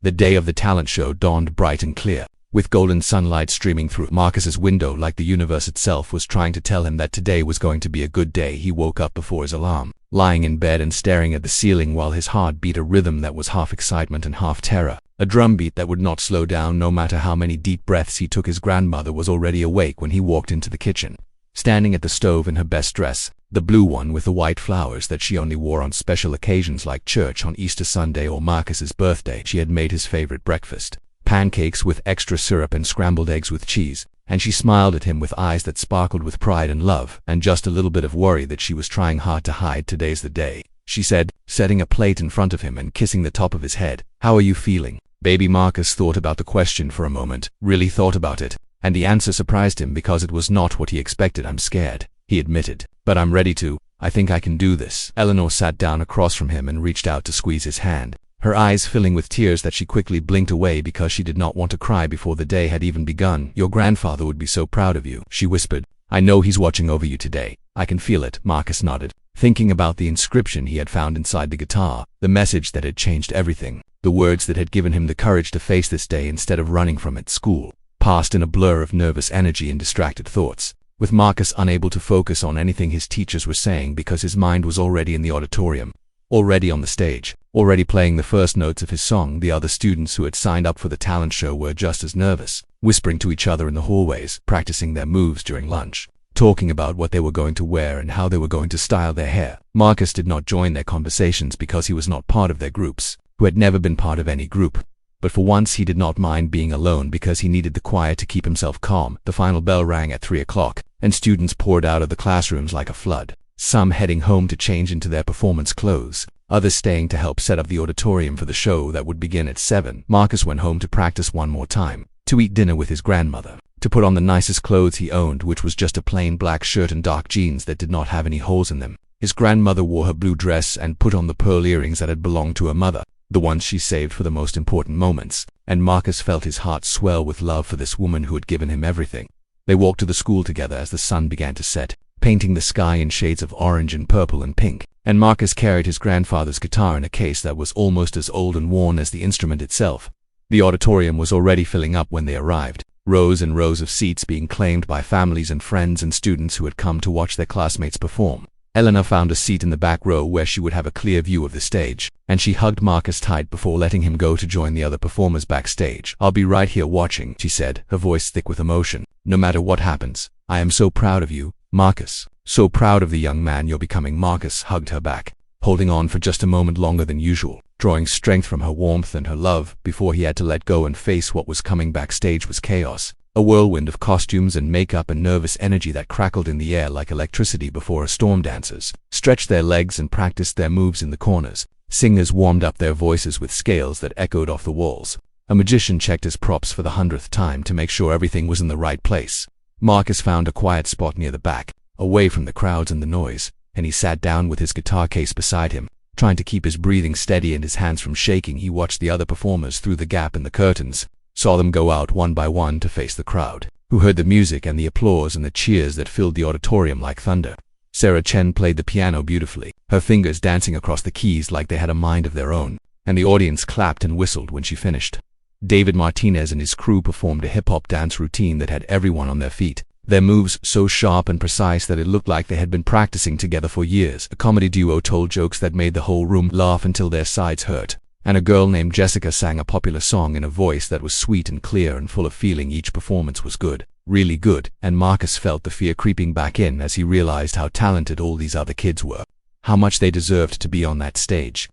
The day of the talent show dawned bright and clear, with golden sunlight streaming through Marcus's window like the universe itself was trying to tell him that today was going to be a good day. He woke up before his alarm, lying in bed and staring at the ceiling while his heart beat a rhythm that was half excitement and half terror, a drumbeat that would not slow down no matter how many deep breaths he took. His grandmother was already awake when he walked into the kitchen, standing at the stove in her best dress, the blue one with the white flowers that she only wore on special occasions like church on Easter Sunday or Marcus's birthday. She had made his favorite breakfast, pancakes with extra syrup and scrambled eggs with cheese, and she smiled at him with eyes that sparkled with pride and love, and just a little bit of worry that she was trying hard to hide. "Today's the day," she said, setting a plate in front of him and kissing the top of his head. "How are you feeling?" Baby Marcus thought about the question for a moment, really thought about it, and the answer surprised him because it was not what he expected. "I'm scared," he admitted, "but I'm ready to. I think I can do this." Eleanor sat down across from him and reached out to squeeze his hand, her eyes filling with tears that she quickly blinked away because she did not want to cry before the day had even begun. "Your grandfather would be so proud of you," she whispered. "I know he's watching over you today. I can feel it." Marcus nodded, thinking about the inscription he had found inside the guitar, the message that had changed everything, the words that had given him the courage to face this day instead of running from it. School passed in a blur of nervous energy and distracted thoughts, with Marcus unable to focus on anything his teachers were saying because his mind was already in the auditorium, already on the stage, already playing the first notes of his song. The other students who had signed up for the talent show were just as nervous, whispering to each other in the hallways, practicing their moves during lunch, talking about what they were going to wear and how they were going to style their hair. Marcus did not join their conversations because he was not part of their groups, who had never been part of any group. But for once he did not mind being alone because he needed the quiet to keep himself calm. The final bell rang at 3 o'clock, and students poured out of the classrooms like a flood, some heading home to change into their performance clothes, others staying to help set up the auditorium for the show that would begin at 7. Marcus went home to practice one more time, to eat dinner with his grandmother, to put on the nicest clothes he owned, which was just a plain black shirt and dark jeans that did not have any holes in them. His grandmother wore her blue dress and put on the pearl earrings that had belonged to her mother, the ones she saved for the most important moments, and Marcus felt his heart swell with love for this woman who had given him everything. They walked to the school together as the sun began to set, painting the sky in shades of orange and purple and pink, and Marcus carried his grandfather's guitar in a case that was almost as old and worn as the instrument itself. The auditorium was already filling up when they arrived, rows and rows of seats being claimed by families and friends and students who had come to watch their classmates perform. Eleanor found a seat in the back row where she would have a clear view of the stage, and she hugged Marcus tight before letting him go to join the other performers backstage. "I'll be right here watching," she said, her voice thick with emotion. "No matter what happens, I am so proud of you, Marcus. So proud of the young man you're becoming." Marcus hugged her back, holding on for just a moment longer than usual, drawing strength from her warmth and her love before he had to let go and face what was coming. Backstage was chaos, a whirlwind of costumes and makeup and nervous energy that crackled in the air like electricity before a storm. Dancers stretched their legs and practiced their moves in the corners. Singers warmed up their voices with scales that echoed off the walls. A magician checked his props for the 100th time to make sure everything was in the right place. Marcus found a quiet spot near the back, away from the crowds and the noise, and he sat down with his guitar case beside him, trying to keep his breathing steady and his hands from shaking. He watched the other performers through the gap in the curtains, saw them go out one by one to face the crowd, who heard the music and the applause and the cheers that filled the auditorium like thunder. Sarah Chen played the piano beautifully, her fingers dancing across the keys like they had a mind of their own, and the audience clapped and whistled when she finished. David Martinez and his crew performed a hip-hop dance routine that had everyone on their feet, their moves so sharp and precise that it looked like they had been practicing together for years. A comedy duo told jokes that made the whole room laugh until their sides hurt, and a girl named Jessica sang a popular song in a voice that was sweet and clear and full of feeling. Each performance was good, really good, and Marcus felt the fear creeping back in as he realized how talented all these other kids were, how much they deserved to be on that stage,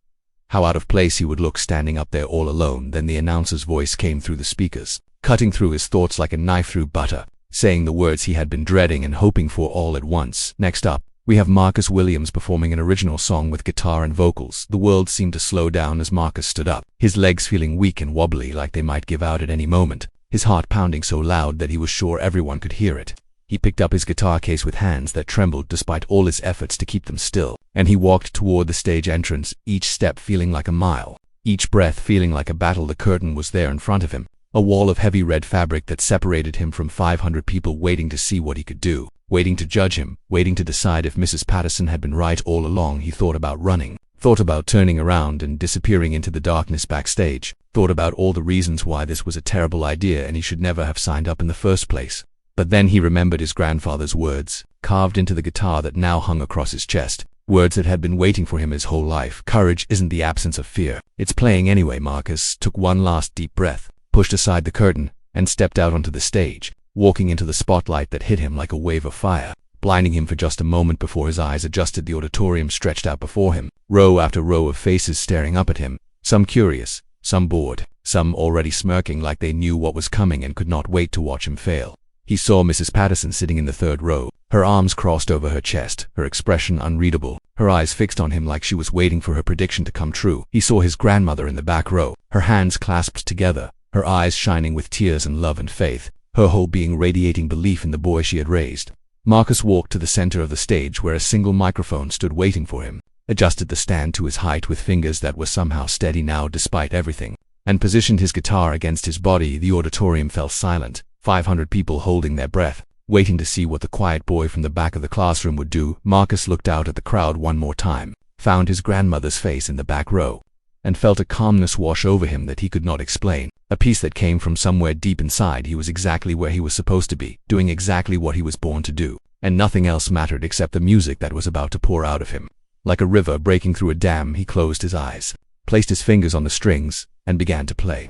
how out of place he would look standing up there all alone. Then the announcer's voice came through the speakers, cutting through his thoughts like a knife through butter, saying the words he had been dreading and hoping for all at once. "Next up, we have Marcus Williams performing an original song with guitar and vocals." The world seemed to slow down as Marcus stood up, his legs feeling weak and wobbly like they might give out at any moment, his heart pounding so loud that he was sure everyone could hear it. He picked up his guitar case with hands that trembled despite all his efforts to keep them still, and he walked toward the stage entrance, each step feeling like a mile, each breath feeling like a battle. The curtain was there in front of him, a wall of heavy red fabric that separated him from 500 people waiting to see what he could do, waiting to judge him, waiting to decide if Mrs. Patterson had been right all along. He thought about running, thought about turning around and disappearing into the darkness backstage, thought about all the reasons why this was a terrible idea and he should never have signed up in the first place. But then he remembered his grandfather's words, carved into the guitar that now hung across his chest, words that had been waiting for him his whole life. "Courage isn't the absence of fear. It's playing anyway." Marcus took one last deep breath, pushed aside the curtain, and stepped out onto the stage, walking into the spotlight that hit him like a wave of fire, blinding him for just a moment before his eyes adjusted. The auditorium stretched out before him, row after row of faces staring up at him, some curious, some bored, some already smirking like they knew what was coming and could not wait to watch him fail. He saw Mrs. Patterson sitting in the third row, her arms crossed over her chest, her expression unreadable, her eyes fixed on him like she was waiting for her prediction to come true. He saw his grandmother in the back row, her hands clasped together, her eyes shining with tears and love and faith, her whole being radiating belief in the boy she had raised. Marcus walked to the center of the stage where a single microphone stood waiting for him, adjusted the stand to his height with fingers that were somehow steady now despite everything, and positioned his guitar against his body. The auditorium fell silent, 500 people holding their breath, waiting to see what the quiet boy from the back of the classroom would do. Marcus looked out at the crowd one more time, found his grandmother's face in the back row, and felt a calmness wash over him that he could not explain, a peace that came from somewhere deep inside. He was exactly where he was supposed to be, doing exactly what he was born to do, and nothing else mattered except the music that was about to pour out of him. Like a river breaking through a dam, he closed his eyes, placed his fingers on the strings, and began to play.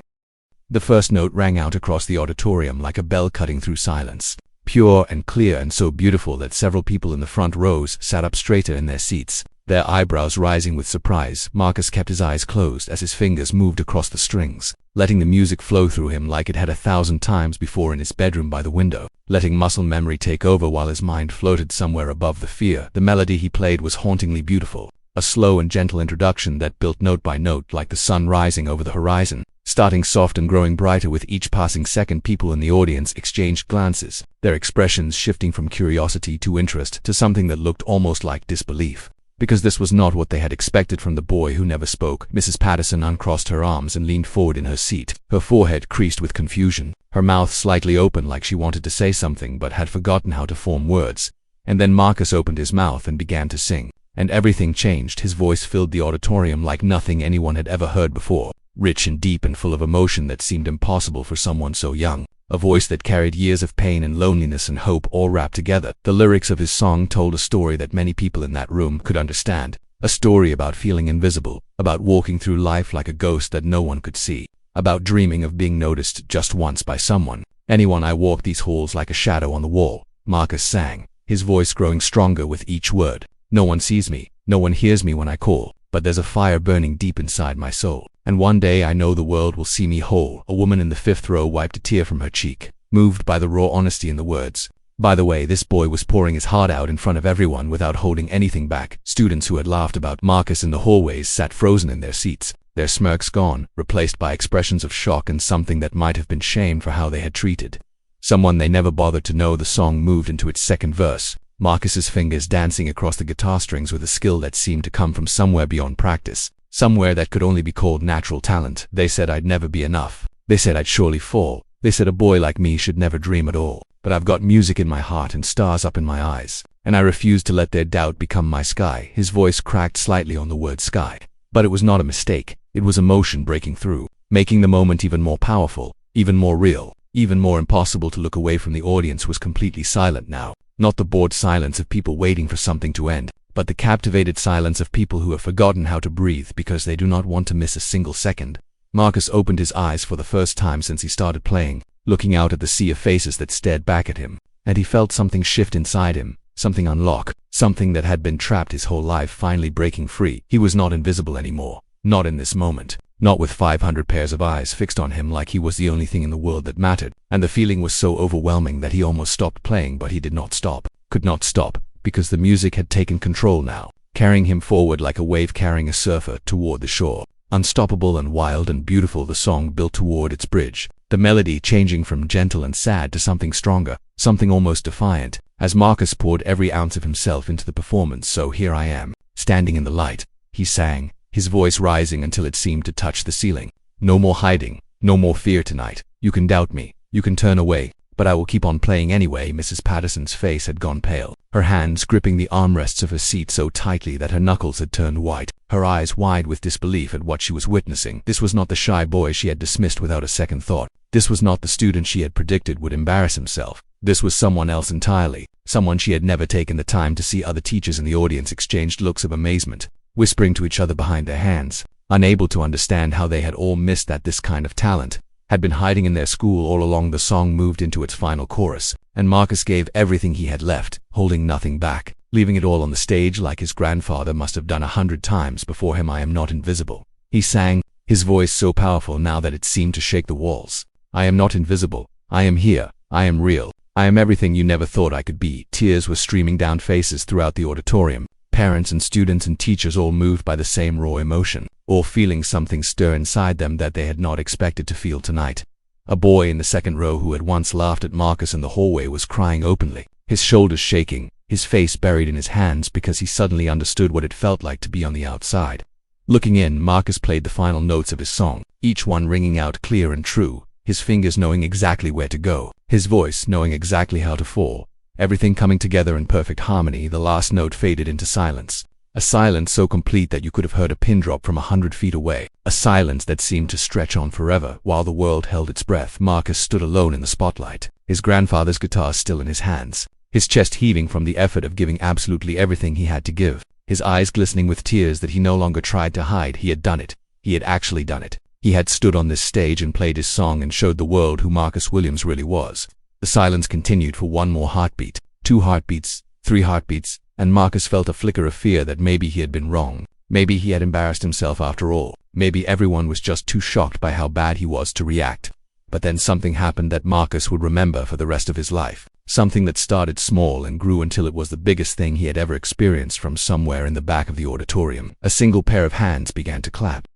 The first note rang out across the auditorium like a bell cutting through silence, pure and clear and so beautiful that several people in the front rows sat up straighter in their seats, their eyebrows rising with surprise. Marcus kept his eyes closed as his fingers moved across the strings, letting the music flow through him like it had 1,000 times before in his bedroom by the window, letting muscle memory take over while his mind floated somewhere above the fear. The melody he played was hauntingly beautiful, a slow and gentle introduction that built note by note like the sun rising over the horizon, starting soft and growing brighter with each passing second. People in the audience exchanged glances, their expressions shifting from curiosity to interest to something that looked almost like disbelief, because this was not what they had expected from the boy who never spoke. Mrs. Patterson uncrossed her arms and leaned forward in her seat, her forehead creased with confusion, her mouth slightly open like she wanted to say something but had forgotten how to form words. And then Marcus opened his mouth and began to sing, and everything changed. His voice filled the auditorium like nothing anyone had ever heard before, rich and deep and full of emotion that seemed impossible for someone so young, a voice that carried years of pain and loneliness and hope all wrapped together. The lyrics of his song told a story that many people in that room could understand, a story about feeling invisible, about walking through life like a ghost that no one could see, about dreaming of being noticed just once by someone. Anyone. I walk these halls like a shadow on the wall, Marcus sang, his voice growing stronger with each word. No one sees me, no one hears me when I call, but there's a fire burning deep inside my soul. And one day I know the world will see me whole. A woman in the fifth row wiped a tear from her cheek, moved by the raw honesty in the words. By the way, this boy was pouring his heart out in front of everyone without holding anything back. Students who had laughed about Marcus in the hallways sat frozen in their seats, their smirks gone, replaced by expressions of shock and something that might have been shame for how they had treated someone they never bothered to know. The song moved into its second verse, Marcus's fingers dancing across the guitar strings with a skill that seemed to come from somewhere beyond practice, somewhere that could only be called natural talent. They said I'd never be enough. They said I'd surely fall. They said a boy like me should never dream at all. But I've got music in my heart and stars up in my eyes, and I refuse to let their doubt become my sky. His voice cracked slightly on the word sky. But it was not a mistake. It was emotion breaking through, making the moment even more powerful, even more real, even more impossible to look away from. The audience was completely silent now. Not the bored silence of people waiting for something to end, but the captivated silence of people who have forgotten how to breathe because they do not want to miss a single second. Marcus opened his eyes for the first time since he started playing, looking out at the sea of faces that stared back at him, and he felt something shift inside him, something unlock, something that had been trapped his whole life finally breaking free. He was not invisible anymore, not in this moment, not with 500 pairs of eyes fixed on him like he was the only thing in the world that mattered, and the feeling was so overwhelming that he almost stopped playing. But he did not stop, could not stop, because the music had taken control now, carrying him forward like a wave carrying a surfer toward the shore. Unstoppable and wild and beautiful, the song built toward its bridge, the melody changing from gentle and sad to something stronger, something almost defiant, as Marcus poured every ounce of himself into the performance. So here I am, standing in the light, he sang, his voice rising until it seemed to touch the ceiling. No more hiding, no more fear tonight. You can doubt me, you can turn away, but I will keep on playing anyway. Mrs. Patterson's face had gone pale, her hands gripping the armrests of her seat so tightly that her knuckles had turned white, her eyes wide with disbelief at what she was witnessing. This was not the shy boy she had dismissed without a second thought. This was not the student she had predicted would embarrass himself. This was someone else entirely, someone she had never taken the time to see. Other teachers in the audience exchanged looks of amazement, whispering to each other behind their hands, unable to understand how they had all missed that this kind of talent had been hiding in their school all along. The song moved into its final chorus, and Marcus gave everything he had left, holding nothing back, leaving it all on the stage like his grandfather must have done 100 times before him. I am not invisible, he sang, his voice so powerful now that it seemed to shake the walls. I am not invisible. I am here. I am real. I am everything you never thought I could be. Tears were streaming down faces throughout the auditorium, Parents and students and teachers all moved by the same raw emotion, all feeling something stir inside them that they had not expected to feel tonight. A boy in the second row who had once laughed at Marcus in the hallway was crying openly, his shoulders shaking, his face buried in his hands because he suddenly understood what it felt like to be on the outside. Looking in, Marcus played the final notes of his song, each one ringing out clear and true, his fingers knowing exactly where to go, his voice knowing exactly how to fall. Everything coming together in perfect harmony. The last note faded into silence. A silence so complete that you could have heard a pin drop from 100 feet away. A silence that seemed to stretch on forever. While the world held its breath, Marcus stood alone in the spotlight, his grandfather's guitar still in his hands, his chest heaving from the effort of giving absolutely everything he had to give, his eyes glistening with tears that he no longer tried to hide. He had done it. He had actually done it. He had stood on this stage and played his song and showed the world who Marcus Williams really was. The silence continued for one more heartbeat, 2 heartbeats, 3 heartbeats, and Marcus felt a flicker of fear that maybe he had been wrong. Maybe he had embarrassed himself after all. Maybe everyone was just too shocked by how bad he was to react. But then something happened that Marcus would remember for the rest of his life. Something that started small and grew until it was the biggest thing he had ever experienced. From somewhere in the back of the auditorium, a single pair of hands began to clap.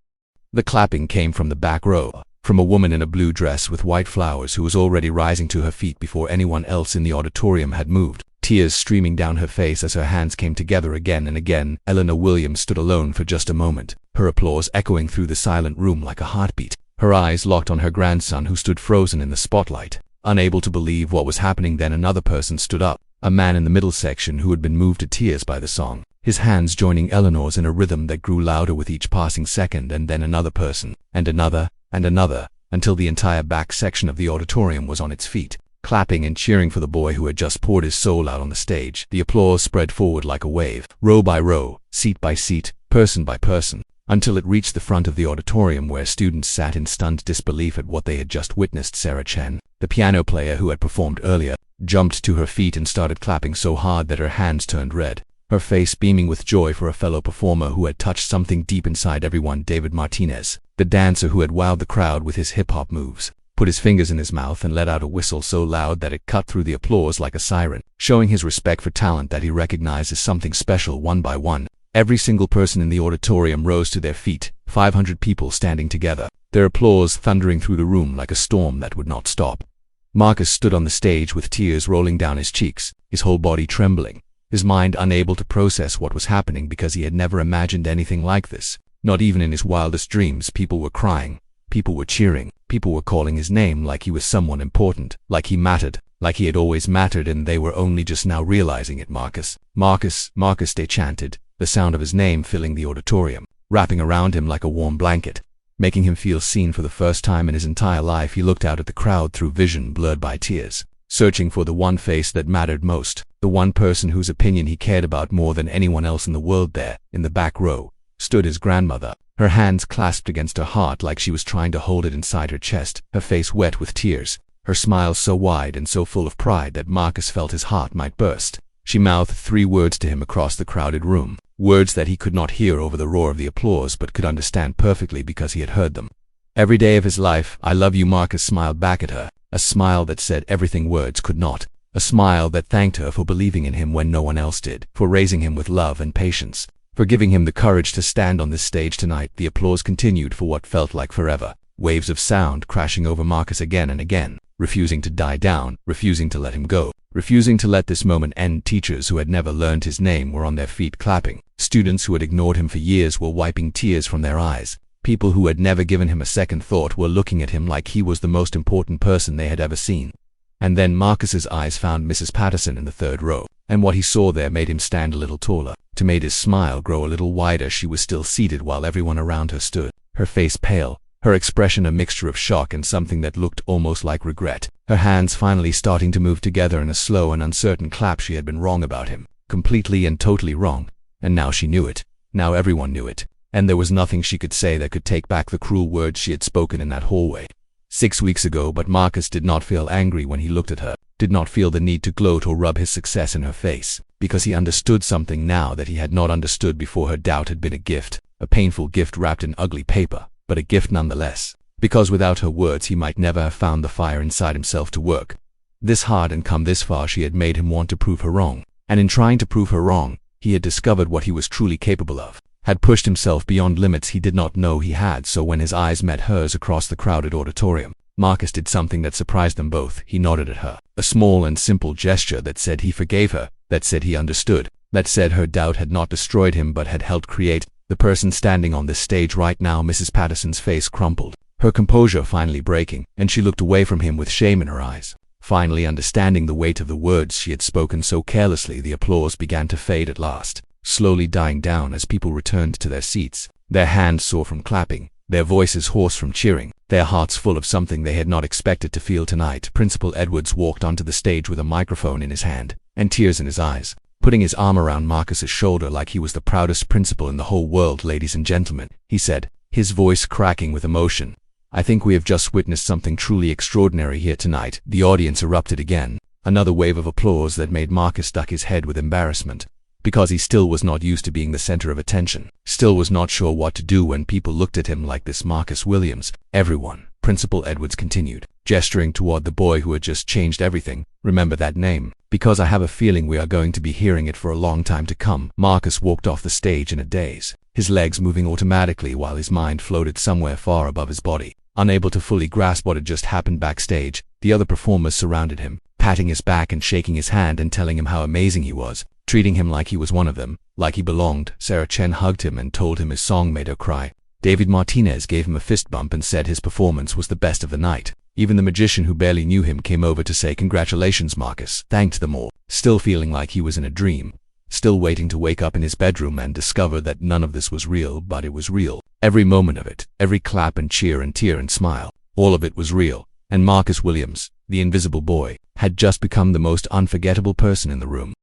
The clapping came from the back row, from a woman in a blue dress with white flowers who was already rising to her feet before anyone else in the auditorium had moved, tears streaming down her face as her hands came together again and again. Eleanor Williams stood alone for just a moment, her applause echoing through the silent room like a heartbeat, her eyes locked on her grandson who stood frozen in the spotlight, unable to believe what was happening. Then another person stood up, a man in the middle section who had been moved to tears by the song, his hands joining Eleanor's in a rhythm that grew louder with each passing second. And then another person, and another, and another, until the entire back section of the auditorium was on its feet, clapping and cheering for the boy who had just poured his soul out on the stage. The applause spread forward like a wave, row by row, seat by seat, person by person, until it reached the front of the auditorium where students sat in stunned disbelief at what they had just witnessed. Sarah Chen, the piano player who had performed earlier, jumped to her feet and started clapping so hard that her hands turned red, her face beaming with joy for a fellow performer who had touched something deep inside everyone. David Martinez, the dancer who had wowed the crowd with his hip-hop moves, put his fingers in his mouth and let out a whistle so loud that it cut through the applause like a siren, showing his respect for talent that he recognized as something special. One by one, every single person in the auditorium rose to their feet, 500 people standing together, their applause thundering through the room like a storm that would not stop. Marcus stood on the stage with tears rolling down his cheeks, his whole body trembling, his mind unable to process what was happening because he had never imagined anything like this. Not even in his wildest dreams. People were crying, people were cheering, people were calling his name like he was someone important, like he mattered, like he had always mattered, and they were only just now realizing it. Marcus, Marcus, Marcus, they chanted, the sound of his name filling the auditorium, wrapping around him like a warm blanket, making him feel seen. For the first time in his entire life, he looked out at the crowd through vision blurred by tears, searching for the one face that mattered most, the one person whose opinion he cared about more than anyone else in the world. There, in the back row, stood his grandmother, her hands clasped against her heart like she was trying to hold it inside her chest, her face wet with tears, her smile so wide and so full of pride that Marcus felt his heart might burst. She mouthed 3 words to him across the crowded room, words that he could not hear over the roar of the applause but could understand perfectly because he had heard them. Every day of his life, I love you. Marcus smiled back at her, a smile that said everything words could not, a smile that thanked her for believing in him when no one else did, for raising him with love and patience, for giving him the courage to stand on this stage tonight. The applause continued for what felt like forever, waves of sound crashing over Marcus again and again, refusing to die down, refusing to let him go, refusing to let this moment end. Teachers who had never learned his name were on their feet clapping, students who had ignored him for years were wiping tears from their eyes, people who had never given him a second thought were looking at him like he was the most important person they had ever seen. And then Marcus's eyes found Mrs. Patterson in the 3rd row, and what he saw there made him stand a little taller, to made his smile grow a little wider. She was still seated while everyone around her stood, her face pale, her expression a mixture of shock and something that looked almost like regret, her hands finally starting to move together in a slow and uncertain clap. She had been wrong about him, completely and totally wrong, and now she knew it. Now everyone knew it, and there was nothing she could say that could take back the cruel words she had spoken in that hallway 6 weeks ago. But Marcus did not feel angry when he looked at her, did not feel the need to gloat or rub his success in her face, because he understood something now that he had not understood before. Her doubt had been a gift, a painful gift wrapped in ugly paper, but a gift nonetheless, because without her words he might never have found the fire inside himself to work this hard and come this far. She had made him want to prove her wrong, and in trying to prove her wrong, He had discovered what he was truly capable of, had pushed himself beyond limits he did not know he had. So when his eyes met hers across the crowded auditorium, Marcus did something that surprised them both. He nodded at her, a small and simple gesture that said he forgave her, that said he understood, that said her doubt had not destroyed him but had helped create the person standing on this stage right now. Mrs. Patterson's face crumpled, her composure finally breaking, and she looked away from him with shame in her eyes. Finally understanding the weight of the words she had spoken so carelessly, the applause began to fade at last, slowly dying down as people returned to their seats, their hands sore from clapping, their voices hoarse from cheering, their hearts full of something they had not expected to feel tonight. Principal Edwards walked onto the stage with a microphone in his hand and tears in his eyes, putting his arm around Marcus's shoulder like he was the proudest principal in the whole world. "Ladies and gentlemen," he said, his voice cracking with emotion, "I think we have just witnessed something truly extraordinary here tonight." The audience erupted again, another wave of applause that made Marcus duck his head with embarrassment, because he still was not used to being the center of attention, still was not sure what to do when people looked at him like this. "Marcus Williams, everyone," Principal Edwards continued, gesturing toward the boy who had just changed everything, "remember that name, because I have a feeling we are going to be hearing it for a long time to come." Marcus walked off the stage in a daze, his legs moving automatically while his mind floated somewhere far above his body. Unable to fully grasp what had just happened backstage, the other performers surrounded him, patting his back and shaking his hand and telling him how amazing he was, treating him like he was one of them, like he belonged. Sarah Chen hugged him and told him his song made her cry. David Martinez gave him a fist bump and said his performance was the best of the night. Even the magician, who barely knew him, came over to say congratulations. Marcus thanked them all, still feeling like he was in a dream, still waiting to wake up in his bedroom and discover that none of this was real. But it was real. Every moment of it, every clap and cheer and tear and smile, all of it was real. And Marcus Williams, the invisible boy, had just become the most unforgettable person in the room.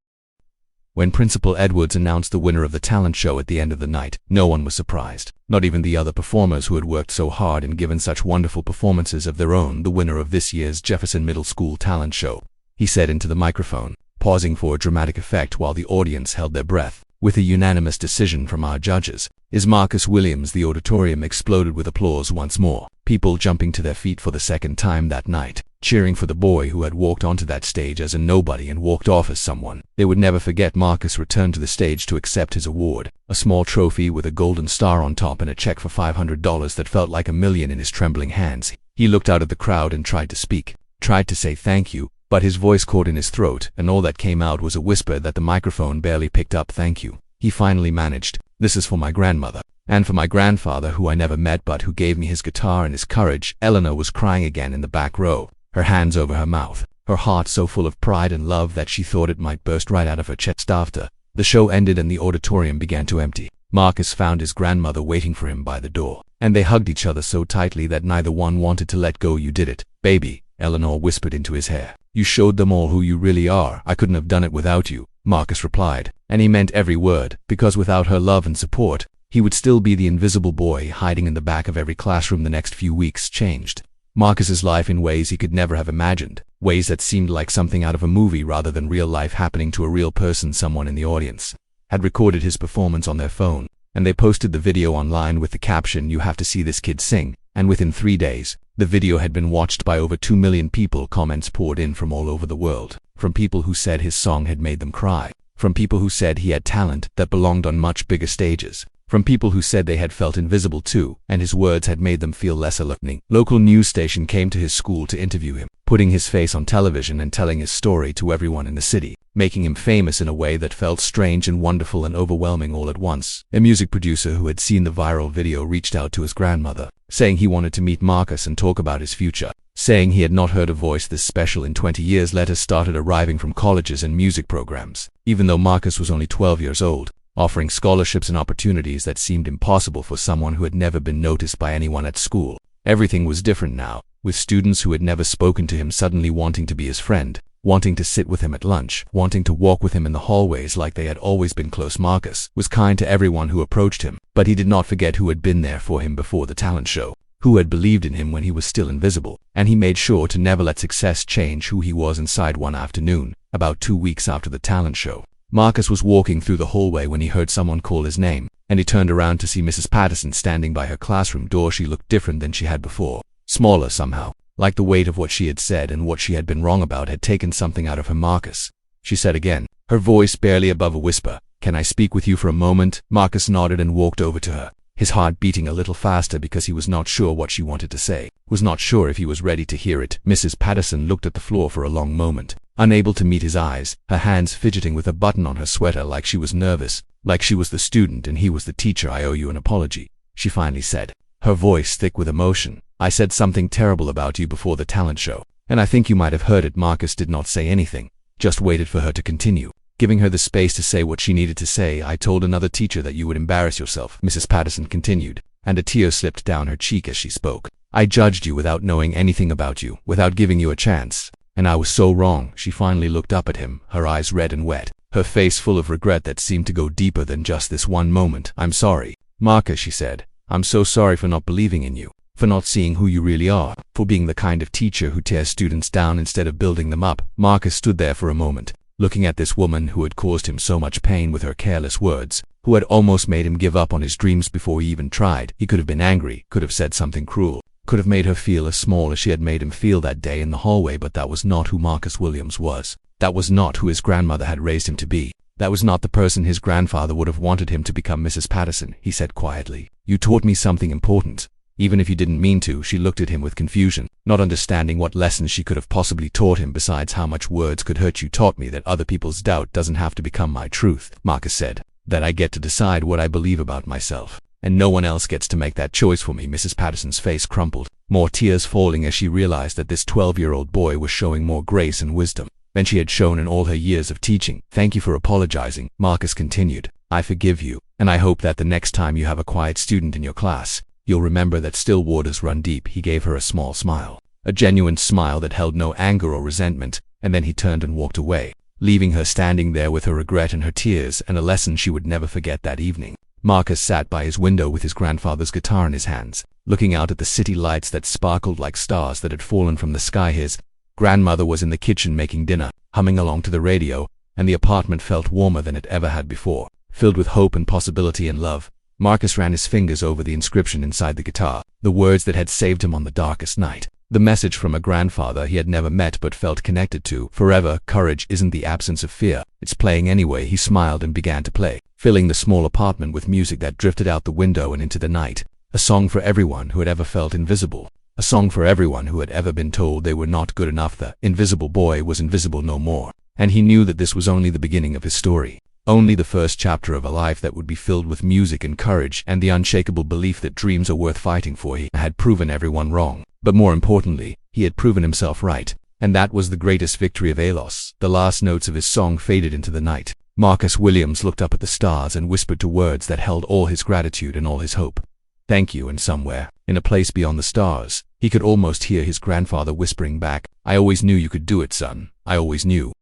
When Principal Edwards announced the winner of the talent show at the end of the night, no one was surprised, not even the other performers who had worked so hard and given such wonderful performances of their own. "The winner of this year's Jefferson Middle School talent show," he said into the microphone, pausing for a dramatic effect while the audience held their breath, "with a unanimous decision from our judges, is Marcus Williams." The auditorium exploded with applause once more, people jumping to their feet for the second time that night, cheering for the boy who had walked onto that stage as a nobody and walked off as someone they would never forget. Marcus returned to the stage to accept his award, a small trophy with a golden star on top and a check for $500 that felt like $1 million in his trembling hands. He looked out at the crowd and tried to speak, tried to say thank you, but his voice caught in his throat, and all that came out was a whisper that the microphone barely picked up. "Thank you," he finally managed. "This is for my grandmother, and for my grandfather, who I never met but who gave me his guitar and his courage." Eleanor was crying again in the back row, her hands over her mouth, her heart so full of pride and love that she thought it might burst right out of her chest. After the show ended and the auditorium began to empty, Marcus found his grandmother waiting for him by the door, and they hugged each other so tightly that neither one wanted to let go. "You did it, baby," Eleanor whispered into his hair. "You showed them all who you really are." "I couldn't have done it without you," Marcus replied, and he meant every word, because without her love and support, he would still be the invisible boy hiding in the back of every classroom. The next few weeks changed Marcus's life in ways he could never have imagined, ways that seemed like something out of a movie rather than real life happening to a real person. Someone in the audience had recorded his performance on their phone, and they posted the video online with the caption, "You have to see this kid sing," and within 3 days, the video had been watched by over 2 million people. Comments poured in from all over the world, from people who said his song had made them cry, from people who said he had talent that belonged on much bigger stages, from people who said they had felt invisible too, and his words had made them feel less alone. Local news station came to his school to interview him, putting his face on television and telling his story to everyone in the city, making him famous in a way that felt strange and wonderful and overwhelming all at once. A music producer who had seen the viral video reached out to his grandmother, saying he wanted to meet Marcus and talk about his future, saying he had not heard a voice this special in 20 years. Letters started arriving from colleges and music programs, even though Marcus was only 12 years old, offering scholarships and opportunities that seemed impossible for someone who had never been noticed by anyone at school. Everything was different now, with students who had never spoken to him suddenly wanting to be his friend, wanting to sit with him at lunch, wanting to walk with him in the hallways like they had always been close. Marcus was kind to everyone who approached him, but he did not forget who had been there for him before the talent show, who had believed in him when he was still invisible, and he made sure to never let success change who he was inside. One afternoon, about 2 weeks after the talent show, Marcus was walking through the hallway when he heard someone call his name, and he turned around to see Mrs. Patterson standing by her classroom door. She looked different than she had before, smaller somehow, like the weight of what she had said and what she had been wrong about had taken something out of her. "Marcus," she said again, her voice barely above a whisper, "Can I speak with you for a moment?" Marcus nodded and walked over to her, his heart beating a little faster because he was not sure what she wanted to say, was not sure if he was ready to hear it. Mrs. Patterson looked at the floor for a long moment, unable to meet his eyes, her hands fidgeting with a button on her sweater like she was nervous, like she was the student and he was the teacher. "I owe you an apology," she finally said, her voice thick with emotion. "I said something terrible about you before the talent show, and I think you might have heard it." Marcus did not say anything, just waited for her to continue, giving her the space to say what she needed to say. "I told another teacher that you would embarrass yourself," Mrs. Patterson continued, and a tear slipped down her cheek as she spoke. "I judged you without knowing anything about you, without giving you a chance. And I was so wrong." She finally looked up at him, her eyes red and wet, her face full of regret that seemed to go deeper than just this one moment. "I'm sorry, Marcus," she said. "I'm so sorry for not believing in you, for not seeing who you really are, for being the kind of teacher who tears students down instead of building them up." Marcus stood there for a moment, looking at this woman who had caused him so much pain with her careless words, who had almost made him give up on his dreams before he even tried. He could have been angry, could have said something cruel, could have made her feel as small as she had made him feel that day in the hallway, but that was not who Marcus Williams was. That was not who his grandmother had raised him to be. That was not the person his grandfather would have wanted him to become. "Mrs. Patterson," he said quietly, "you taught me something important." Even if you didn't mean to, she looked at him with confusion, not understanding what lessons she could have possibly taught him besides how much words could hurt. "You taught me that other people's doubt doesn't have to become my truth," Marcus said, "that I get to decide what I believe about myself, and no one else gets to make that choice for me." Mrs. Patterson's face crumpled, more tears falling as she realized that this 12-year-old boy was showing more grace and wisdom than she had shown in all her years of teaching. "Thank you for apologizing," Marcus continued. "I forgive you, and I hope that the next time you have a quiet student in your class, you'll remember that still waters run deep." He gave her a small smile, a genuine smile that held no anger or resentment, and then he turned and walked away, leaving her standing there with her regret and her tears and a lesson she would never forget that evening. Marcus sat by his window with his grandfather's guitar in his hands, looking out at the city lights that sparkled like stars that had fallen from the sky. His grandmother was in the kitchen making dinner, humming along to the radio, and the apartment felt warmer than it ever had before, filled with hope and possibility and love. Marcus ran his fingers over the inscription inside the guitar, the words that had saved him on the darkest night. The message from a grandfather he had never met but felt connected to forever. "Courage isn't the absence of fear, it's playing anyway." He smiled and began to play, filling the small apartment with music that drifted out the window and into the night. A song for everyone who had ever felt invisible. A song for everyone who had ever been told they were not good enough. The invisible boy was invisible no more, and he knew that this was only the beginning of his story. Only the first chapter of a life that would be filled with music and courage and the unshakable belief that dreams are worth fighting for. He had proven everyone wrong, but more importantly, he had proven himself right, and that was the greatest victory of Alos. The last notes of his song faded into the night. Marcus Williams looked up at the stars and whispered to words that held all his gratitude and all his hope. "Thank you." And somewhere, in a place beyond the stars, he could almost hear his grandfather whispering back, "I always knew you could do it, son. I always knew."